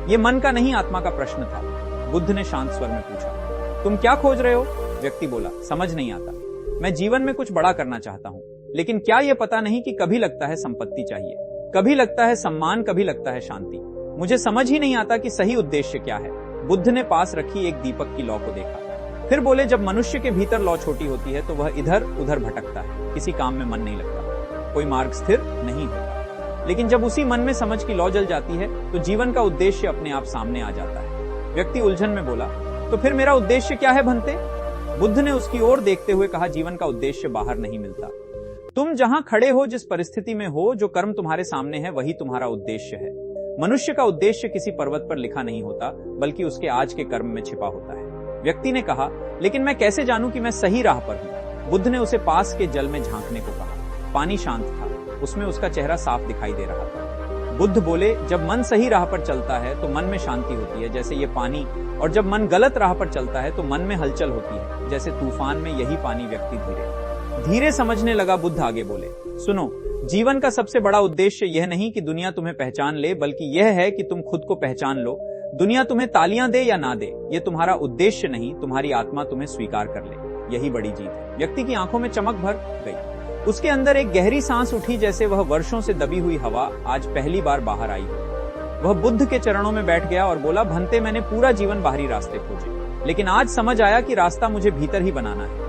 यह मन का नहीं आत्मा का प्रश्न था। बुद्ध ने शांत स्वर में पूछा, तुम क्या खोज रहे हो? व्यक्ति बोला, समझ नहीं आता, मैं जीवन में कुछ बड़ा करना चाहता हूँ, लेकिन क्या यह पता नहीं कि कभी लगता है संपत्ति चाहिए, कभी लगता है सम्मान, कभी लगता है शांति। मुझे समझ ही नहीं आता कि सही उद्देश्य क्या है। बुद्ध ने पास रखी एक दीपक की लौ को देखा, फिर बोले, जब मनुष्य के भीतर लौ छोटी होती है तो वह इधर उधर भटकता है, किसी काम में मन नहीं लगता, कोई मार्ग स्थिर नहीं होता। लेकिन जब उसी मन में समझ की लौ जल जाती है तो जीवन का उद्देश्य अपने आप सामने आ जाता है। व्यक्ति उलझन में बोला, तो फिर मेरा उद्देश्य क्या है भंते? बुद्ध ने उसकी ओर देखते हुए कहा, जीवन का उद्देश्य बाहर नहीं मिलता। तुम जहां खड़े हो, जिस परिस्थिति में हो, जो कर्म तुम्हारे सामने है, वही तुम्हारा उद्देश्य है। मनुष्य का उद्देश्य किसी पर्वत पर लिखा नहीं होता, बल्कि उसके आज के कर्म में छिपा होता है। व्यक्ति ने कहा, लेकिन मैं कैसे जानूं कि मैं सही राह पर हूं? बुद्ध ने उसे पास के जल में झांकने को कहा। पानी शांत था, उसमें उसका चेहरा साफ दिखाई दे रहा था। बुद्ध बोले, जब मन सही राह पर चलता है तो मन में शांति होती है, जैसे ये पानी, और जब मन गलत राह पर चलता है तो मन में हलचल होती है, जैसे तूफान में यही पानी। व्यक्ति धीरे धीरे समझने लगा। बुद्ध आगे बोले, सुनो, जीवन का सबसे बड़ा उद्देश्य यह नहीं कि दुनिया तुम्हें पहचान ले, बल्कि यह है कि तुम खुद को पहचान लो। दुनिया तुम्हें तालियां दे या ना दे, यह तुम्हारा उद्देश्य नहीं, तुम्हारी आत्मा तुम्हें स्वीकार कर ले, यही बड़ी जीत है। व्यक्ति की आंखों में चमक भर गई। उसके अंदर एक गहरी सांस उठी, जैसे वह वर्षों से दबी हुई हवा आज पहली बार बाहर आई हो। वह बुद्ध के चरणों में बैठ गया और बोला, भंते मैंने पूरा जीवन बाहरी रास्ते खोजे, लेकिन आज समझ आया कि रास्ता मुझे भीतर ही बनाना है।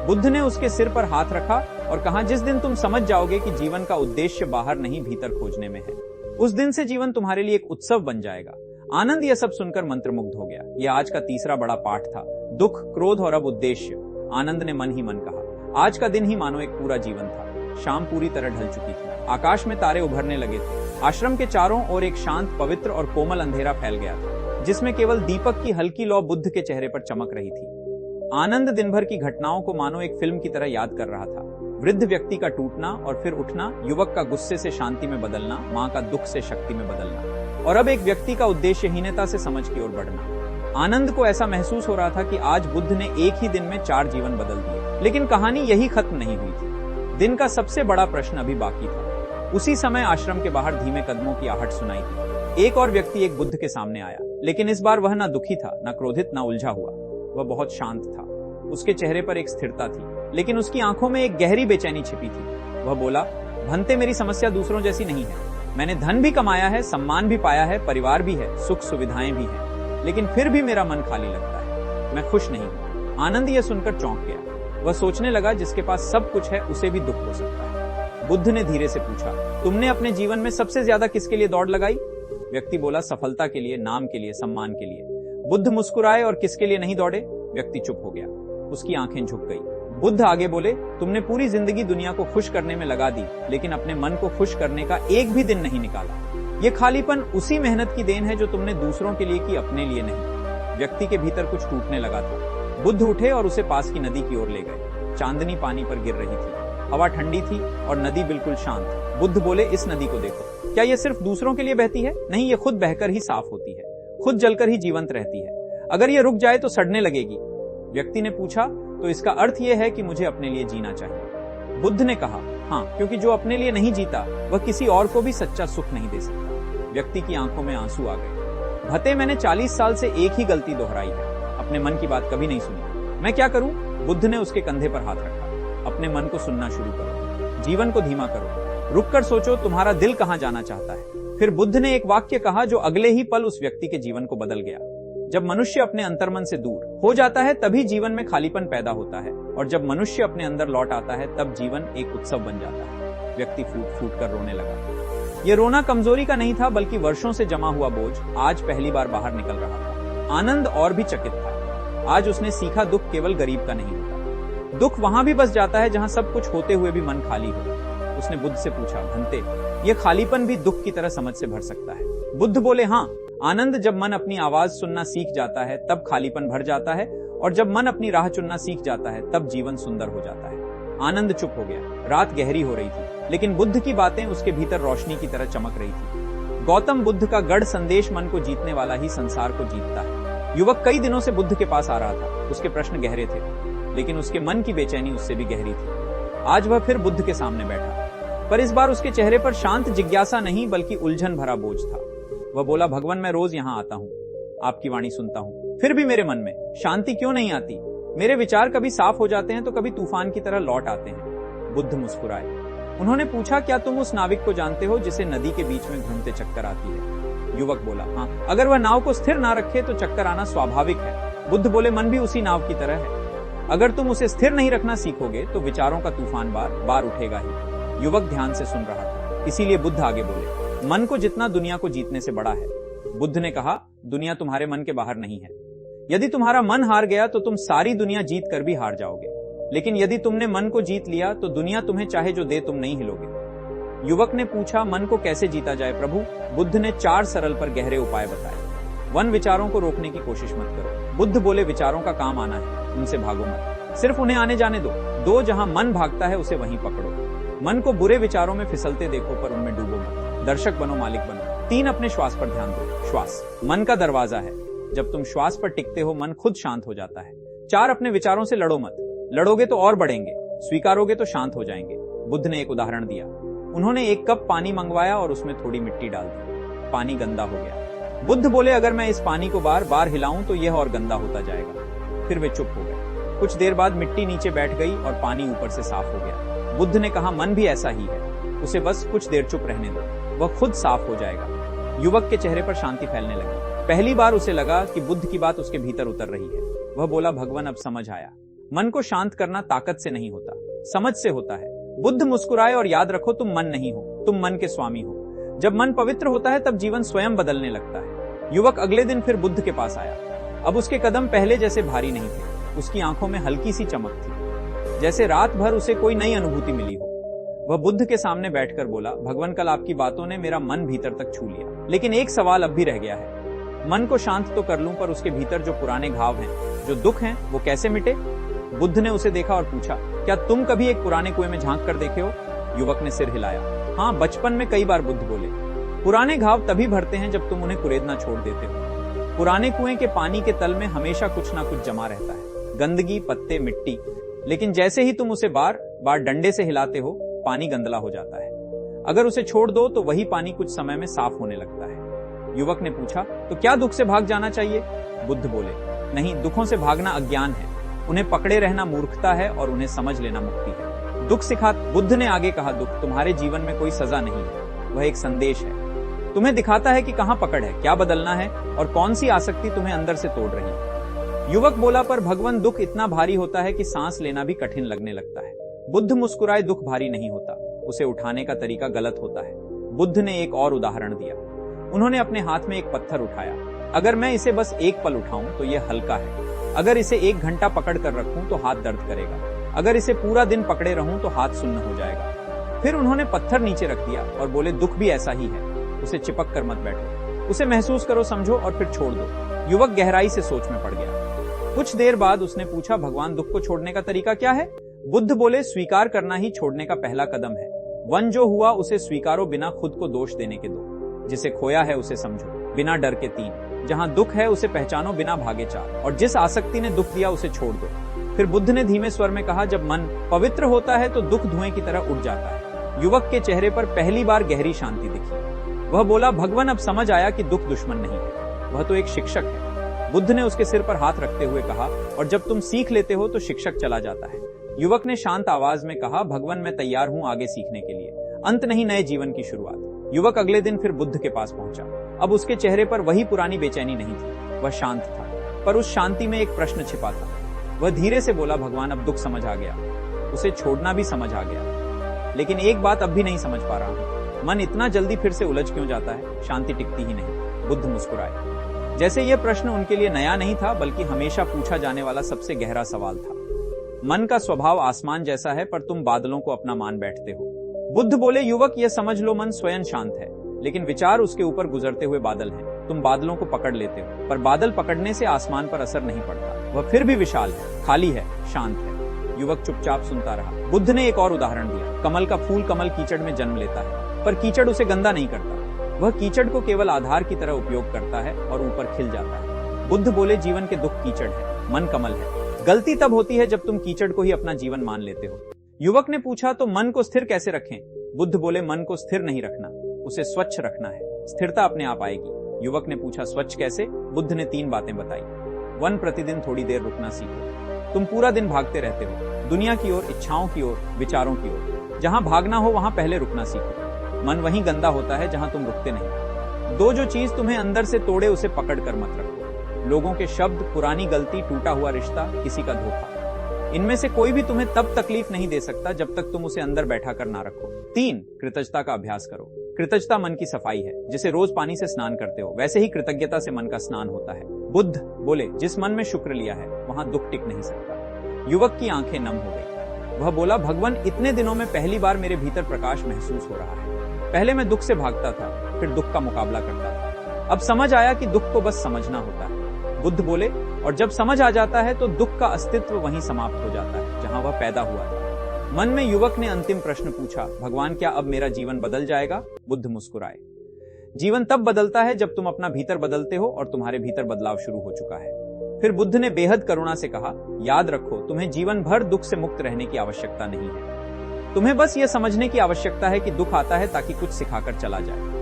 बुद्ध ने उसके सिर पर हाथ रखा और कहा, जिस दिन तुम समझ जाओगे कि जीवन का उद्देश्य बाहर नहीं भीतर खोजने में है, उस दिन से जीवन तुम्हारे लिए एक उत्सव बन जाएगा। आनंद यह सब सुनकर मंत्रमुग्ध हो गया। यह आज का तीसरा बड़ा पाठ था, दुख, क्रोध और अब उद्देश्य। आनंद ने मन ही मन कहा, आज का दिन ही मानो एक पूरा जीवन था। शाम पूरी तरह ढल चुकी थी, आकाश में तारे उभरने लगे थे। आश्रम के चारों ओर एक शांत, पवित्र और कोमल अंधेरा फैल गया था, जिसमें केवल दीपक की हल्की लौ बुद्ध के चेहरे पर चमक रही थी। आनंद दिन भर की घटनाओं को मानो एक फिल्म की तरह याद कर रहा था। वृद्ध व्यक्ति का टूटना और फिर उठना, युवक का गुस्से से शांति में बदलना, मां का दुख से शक्ति में बदलना, और अब एक व्यक्ति का उद्देश्यहीनता से समझ की ओर बढ़ना। आनंद को ऐसा महसूस हो रहा था कि आज बुद्ध ने एक ही दिन में 4 जीवन बदल दिए। लेकिन कहानी यही खत्म नहीं हुई थी। दिन का सबसे बड़ा प्रश्न अभी बाकी था। उसी समय आश्रम के बाहर धीमे कदमों की आहट सुनाई दी। एक और व्यक्ति एक बुद्ध के सामने आया, लेकिन इस बार वह ना दुखी था, ना क्रोधित, ना उलझा हुआ। वह बहुत शांत था। उसके चेहरे पर एक स्थिरता थी, लेकिन उसकी आंखों में एक गहरी बेचैनी छिपी थी। वह बोला, भंते मेरी समस्या दूसरों जैसी नहीं है। मैंने धन भी कमाया है, सम्मान भी पाया है, परिवार भी है, सुख सुविधाएं भी हैं, लेकिन फिर भी मेरा मन खाली लगता है, मैं खुश नहीं हूं। आनंद यह सुनकर चौंक गया। वह सोचने लगा, जिसके पास सब कुछ है उसे भी दुख हो सकता है। बुद्ध ने धीरे से पूछा, तुमने अपने जीवन में सबसे ज्यादा किसके लिए दौड़ लगाई? व्यक्ति बोला, सफलता के लिए, नाम के लिए, सम्मान के लिए। बुद्ध मुस्कुराए, और किसके लिए नहीं दौड़े? व्यक्ति चुप हो गया, उसकी आंखें झुक गई। बुद्ध आगे बोले, तुमने पूरी जिंदगी दुनिया को खुश करने में लगा दी, लेकिन अपने मन को खुश करने का एक भी दिन नहीं निकाला। ये खालीपन उसी मेहनत की देन है जो तुमने दूसरों के लिए की, अपने लिए नहीं। व्यक्ति के भीतर कुछ टूटने लगा था। बुद्ध उठे और उसे पास की नदी की ओर ले गए। चांदनी पानी पर गिर रही थी, हवा ठंडी थी और नदी बिल्कुल शांत। बुद्ध बोले, इस नदी को देखो, क्या यह सिर्फ दूसरों के लिए बहती है? नहीं, ये खुद बहकर ही साफ होती है, खुद जलकर ही जीवंत रहती है। अगर ये रुक जाए तो सड़ने लगेगी। व्यक्ति ने पूछा, तो इसका अर्थ यह है कि मुझे अपने लिए जीना चाहिए। बुद्ध ने कहा, हाँ, क्योंकि जो अपने लिए नहीं जीता वह किसी और को भी सच्चा सुख नहीं दे सकता। व्यक्ति की आंखों में आंसू आ गए। भते, मैंने 40 साल से एक ही गलती दोहराई है, अपने मन की बात कभी नहीं सुनी। मैं क्या करूं? बुद्ध ने उसके कंधे पर हाथ रखा। अपने मन को सुनना शुरू करो, जीवन को धीमा करो, रुककर सोचो तुम्हारा दिल कहां जाना चाहता है। फिर बुद्ध ने एक वाक्य कहा जो अगले ही पल उस व्यक्ति के जीवन को बदल गया। जब मनुष्य अपने अंतर्मन से दूर हो जाता है तभी जीवन में खालीपन पैदा होता है, और जब मनुष्य अपने अंदर लौट आता है तब जीवन एक उत्सव बन जाता है। व्यक्ति फूट फूट कर रोने लगा। यह रोना कमजोरी का नहीं था, बल्कि वर्षों से जमा हुआ बोझ आज पहली बार बाहर निकल रहा था। आनंद और भी चकित था। आज उसने सीखा, दुख केवल गरीब का नहीं होता। दुख वहां भी बस जाता है जहां सब कुछ होते हुए भी मन खाली हो। उसने बुद्ध से पूछा, भंते, यह खालीपन भी दुख की तरह समझ से भर सकता है? बुद्ध बोले, हाँ, आनंद जब मन अपनी आवाज सुनना सीख जाता है तब खालीपन भर जाता है, और जब मन अपनी राह चुनना सीख जाता है तब जीवन सुंदर हो जाता है। आनंद चुप हो गया। रात गहरी हो रही थी, लेकिन बुद्ध की बातें उसके भीतर रोशनी की तरह चमक रही थी। गौतम बुद्ध का गढ़ संदेश, मन को जीतने वाला ही संसार को जीतता है। युवक कई दिनों से बुद्ध के पास आ रहा था। उसके प्रश्न गहरे थे, लेकिन उसके मन की बेचैनी उससे भी गहरी थी। आज वह फिर बुद्ध के सामने बैठा, पर इस बार उसके चेहरे पर शांत जिज्ञासा नहीं बल्कि उलझन भरा बोझ था। वह बोला, भगवान, मैं रोज यहाँ आता हूँ, आपकी वाणी सुनता हूँ, फिर भी मेरे मन में शांति क्यों नहीं आती? मेरे विचार कभी साफ हो जाते हैं तो कभी तूफान की तरह लौट आते हैं। बुद्ध मुस्कुराए। उन्होंने पूछा, क्या तुम उस नाविक को जानते हो जिसे नदी के बीच में घूमते चक्कर आती है? युवक बोला, हाँ, अगर वह नाव को स्थिर ना रखे तो चक्कर आना स्वाभाविक है। बुद्ध बोले, मन भी उसी नाव की तरह है। अगर तुम उसे स्थिर नहीं रखना सीखोगे तो विचारों का तूफान बार बार उठेगा ही। युवक ध्यान से सुन रहा था, इसीलिए बुद्ध आगे बोले, मन को जितना दुनिया को जीतने से बड़ा है। बुद्ध ने कहा, दुनिया तुम्हारे मन के बाहर नहीं है। यदि तुम्हारा मन हार गया तो तुम सारी दुनिया जीत कर भी हार जाओगे, लेकिन यदि तुमने मन को जीत लिया तो दुनिया तुम्हें चाहे जो दे तुम नहीं हिलोगे। युवक ने पूछा, मन को कैसे जीता जाए प्रभु? बुद्ध ने 4 सरल पर गहरे उपाय बताए। 1, विचारों को रोकने की कोशिश मत करो। बुद्ध बोले, विचारों का काम आना है, उनसे भागो मत, सिर्फ उन्हें आने जाने दो। 2, जहां मन भागता है उसे वहीं पकड़ो। मन को बुरे विचारों में फिसलते देखो पर उनमें डूबो मत। दर्शक बनो, मालिक बनो। 3, अपने श्वास पर ध्यान दो। श्वास मन का दरवाजा है, जब तुम श्वास पर टिकते हो मन खुद शांत हो जाता है। 4, अपने विचारों से लड़ो मत, लड़ोगे तो और बढ़ेंगे, स्वीकारोगे तो शांत हो जाएंगे। बुद्ध ने एक उदाहरण दिया। उन्होंने 1 कप पानी मंगवाया और उसमें थोड़ी मिट्टी डाल दी। पानी गंदा हो गया। बुद्ध बोले, अगर मैं इस पानी को बार बार हिलाऊं तो यह और गंदा होता जाएगा। फिर वे चुप हो गए। कुछ देर बाद मिट्टी नीचे बैठ गई और पानी ऊपर से साफ हो गया। बुद्ध ने कहा, मन भी ऐसा ही है, उसे बस कुछ देर चुप रहने दो, वह खुद साफ हो जाएगा। युवक के चेहरे पर शांति फैलने लगी। पहली बार उसे लगा कि बुद्ध की बात उसके भीतर उतर रही है। वह बोला, भगवान, अब समझ आया, मन को शांत करना ताकत से नहीं होता, समझ से होता है। बुद्ध मुस्कुराए, और याद रखो, तुम मन नहीं हो, तुम मन के स्वामी हो। जब मन पवित्र होता है तब जीवन स्वयं बदलने लगता है। युवक अगले दिन फिर बुद्ध के पास आया। अब उसके कदम पहले जैसे भारी नहीं थे, उसकी आंखों में हल्की सी चमक थी, जैसे रात भर उसे कोई नई अनुभूति मिली हो। वह बुद्ध के सामने बैठकर बोला, भगवान, कल आपकी बातों ने मेरा मन भीतर तक छू लिया, लेकिन एक सवाल अब भी रह गया है। मन को शांत तो कर लूं, पर उसके भीतर जो पुराने घाव हैं, जो दुख हैं, वो कैसे मिटे? बुद्ध ने उसे देखा और पूछा, क्या तुम कभी एक पुराने कुएं में झांक कर देखे हो? युवक ने सिर हिलाया। हाँ, बचपन में कई बार। बुद्ध बोले, पुराने घाव तभी भरते हैं जब तुम उन्हें कुरेदना छोड़ देते हो। पुराने कुएं के पानी के तल में हमेशा कुछ ना कुछ जमा रहता है, गंदगी, पत्ते, मिट्टी। लेकिन जैसे ही तुम उसे बार बार डंडे से हिलाते हो, पानी गंदला हो जाता है। अगर उसे छोड़ दो तो वही पानी कुछ समय में साफ होने लगता है। युवक ने पूछा, तो क्या दुख से भाग जाना चाहिए? बुद्ध बोले, नहीं, दुखों से भागना अज्ञान है, उन्हें पकड़े रहना मूर्खता है, और उन्हें समझ लेना मुक्ति है। दुख सिखा बुद्ध ने आगे कहा, दुख तुम्हारे जीवन में कोई सजा नहीं है, वह एक संदेश है। तुम्हें दिखाता है कि कहां पकड़ है, क्या बदलना है, और कौन सी आसक्ति तुम्हें अंदर से तोड़ रही है। युवक बोला, पर भगवान, दुख इतना भारी होता है कि सांस लेना भी कठिन लगने लगता है। बुद्ध मुस्कुराए, दुख भारी नहीं होता, उसे उठाने का तरीका गलत होता है। बुद्ध ने एक और उदाहरण दिया। उन्होंने अपने हाथ में एक पत्थर उठाया। अगर मैं इसे बस एक पल उठाऊं तो यह हल्का है, अगर इसे 1 घंटा पकड़ कर रखूं तो हाथ दर्द करेगा, अगर इसे पूरा दिन पकड़े रहूं तो हाथ सुन्न हो जाएगा। फिर उन्होंने पत्थर नीचे रख दिया और बोले, दुख भी ऐसा ही है, उसे चिपक कर मत बैठो, उसे महसूस करो, समझो और फिर छोड़ दो। युवक गहराई से सोच में पड़ गया। कुछ देर बाद उसने पूछा, भगवान, दुख को छोड़ने का तरीका क्या है? बुद्ध बोले, स्वीकार करना ही छोड़ने का पहला कदम है। वन जो हुआ उसे स्वीकारो, बिना खुद को दोष देने के दो। जिसे खोया है उसे समझो बिना डर के। 3 जहां दुख है उसे पहचानो बिना भागे। 4 और जिस आसक्ति ने दुख दिया उसे छोड़ दो। फिर बुद्ध ने धीमे स्वर में कहा, जब मन पवित्र होता है तो दुख धुएं की तरह उड़ जाता है। युवक के चेहरे पर पहली बार गहरी शांति दिखी। वह बोला, भगवान, अब समझ आया कि दुख दुश्मन नहीं है, वह तो एक शिक्षक है। बुद्ध ने उसके सिर पर हाथ रखते हुए कहा, और जब तुम सीख लेते हो तो शिक्षक चला जाता है। युवक ने शांत आवाज में कहा, भगवान, मैं तैयार हूं आगे सीखने के लिए। अंत नहीं, नए जीवन की शुरुआत। युवक अगले दिन फिर बुद्ध के पास पहुंचा। अब उसके चेहरे पर वही पुरानी बेचैनी नहीं थी, वह शांत था, पर उस शांति में एक प्रश्न छिपा था। वह धीरे से बोला, भगवान, अब दुख समझ आ गया, उसे छोड़ना भी समझ आ गया, लेकिन एक बात अब भी नहीं समझ पा रहा हूं, मन इतना जल्दी फिर से उलझ क्यों जाता है, शांति टिकती ही नहीं। बुद्ध मुस्कुराए, जैसे यह प्रश्न उनके लिए नया नहीं था, बल्कि हमेशा पूछा जाने वाला सबसे गहरा सवाल था। मन का स्वभाव आसमान जैसा है, पर तुम बादलों को अपना मान बैठते हो। बुद्ध बोले, युवक, यह समझ लो, मन स्वयं शांत है, लेकिन विचार उसके ऊपर गुजरते हुए बादल हैं। तुम बादलों को पकड़ लेते हो, पर बादल पकड़ने से आसमान पर असर नहीं पड़ता, वह फिर भी विशाल है, खाली है, शांत है। युवक चुपचाप सुनता रहा। बुद्ध ने एक और उदाहरण दिया। कमल का फूल कमल कीचड़ में जन्म लेता है, पर कीचड़ उसे गंदा नहीं करता, वह कीचड़ को केवल आधार की तरह उपयोग करता है और ऊपर खिल जाता है। बुद्ध बोले, जीवन के दुख कीचड़ है, मन कमल है। गलती तब होती है जब तुम कीचड़ को ही अपना जीवन मान लेते हो। युवक ने पूछा, तो मन को स्थिर कैसे रखें? बुद्ध बोले, मन को स्थिर नहीं रखना, उसे स्वच्छ रखना है, स्थिरता अपने आप आएगी। युवक ने पूछा, स्वच्छ कैसे? बुद्ध ने 3 बातें बताई। 1 प्रतिदिन थोड़ी देर रुकना सीखो। तुम पूरा दिन भागते रहते हो, दुनिया की ओर, इच्छाओं की ओर, विचारों की ओर। जहां भागना हो वहां पहले रुकना सीखो। मन वहीं गंदा होता है जहां तुम रुकते नहीं। 2 जो चीज तुम्हें अंदर से तोड़े उसे पकड़ कर मत रखो। लोगों के शब्द, पुरानी गलती, टूटा हुआ रिश्ता, किसी का धोखा, इनमें से कोई भी तुम्हें तब तकलीफ नहीं दे सकता जब तक तुम उसे अंदर बैठा कर ना रखो। 3 कृतज्ञता का अभ्यास करो। कृतज्ञता मन की सफाई है, जिसे रोज पानी से स्नान करते हो, वैसे ही कृतज्ञता से मन का स्नान होता है। बुद्ध बोले, जिस मन में शुक्र लिया है वहां दुख टिक नहीं सकता। युवक की आंखें नम हो गई। वह बोला, भगवान, इतने दिनों में पहली बार मेरे भीतर प्रकाश महसूस हो रहा है। पहले मैं दुख से भागता था, फिर दुख का मुकाबला करता था। अब समझ आया कि दुख को बस समझना होता है। बुद्ध बोले, और जब समझ आ जाता है तो दुख का अस्तित्व वहीं समाप्त हो जाता है जहां वह पैदा हुआ था। मन में युवक ने अंतिम प्रश्न पूछा, भगवान, क्या अब मेरा जीवन बदल जाएगा? बुद्ध मुस्कुराए। जीवन तब बदलता है जब तुम अपना भीतर बदलते हो और तुम्हारे भीतर बदलाव शुरू हो चुका है। फिर बुद्ध ने बेहद करुणा से कहा, याद रखो, तुम्हें जीवन भर दुख से मुक्त रहने की आवश्यकता नहीं है। तुम्हें बस यह समझने की आवश्यकता है कि दुख आता है ताकि कुछ सिखाकर चला जाए।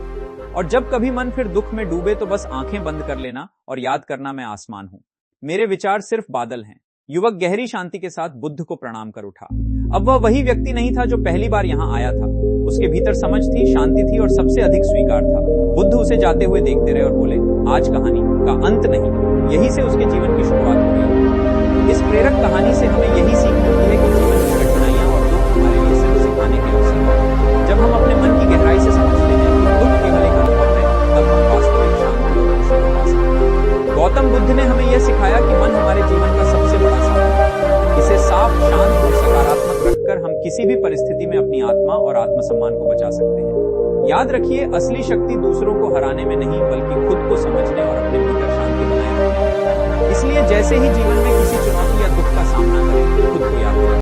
और जब कभी मन फिर दुख में डूबे तो बस आंखें बंद कर लेना और याद करना, मैं आसमान हूं, मेरे विचार सिर्फ बादल हैं। युवक गहरी शांति के साथ बुद्ध को प्रणाम कर उठा। अब वह वही व्यक्ति नहीं था जो पहली बार यहाँ आया था। उसके भीतर समझ थी, शांति थी और सबसे अधिक स्वीकार था। बुद्ध उसे जाते हुए देखते रहे और बोले, आज कहानी का अंत नहीं, यही से उसके जीवन की शुरुआत हो गई। इस प्रेरक कहानी से हमें यही सीख मिलती है कि जीवन की कठिनाइयां और दुख हमारे लिए सिर्फ सिखाने के अवसर हैं। जब हम अपने मन की गहराई से समझते हैं कि दुख केवल एक अनुभव है, तब हम वास्तविक शांति और खुशी को पा सकते हैं। गौतम बुद्ध ने हमें यह सिखाया कि मन हमारे जीवन का सबसे बड़ा साधन है। इसे साफ, शांत और सकारात्मक रखकर हम किसी भी परिस्थिति में अपनी आत्मा और आत्मसम्मान को बचा सकते हैं। याद रखिए, असली शक्ति दूसरों को हराने में नहीं, बल्कि खुद को समझने और अपने भीतर शांति बनाए रखने में। इसलिए जैसे ही जीवन में किसी चुनौती या दुख का सामना करें,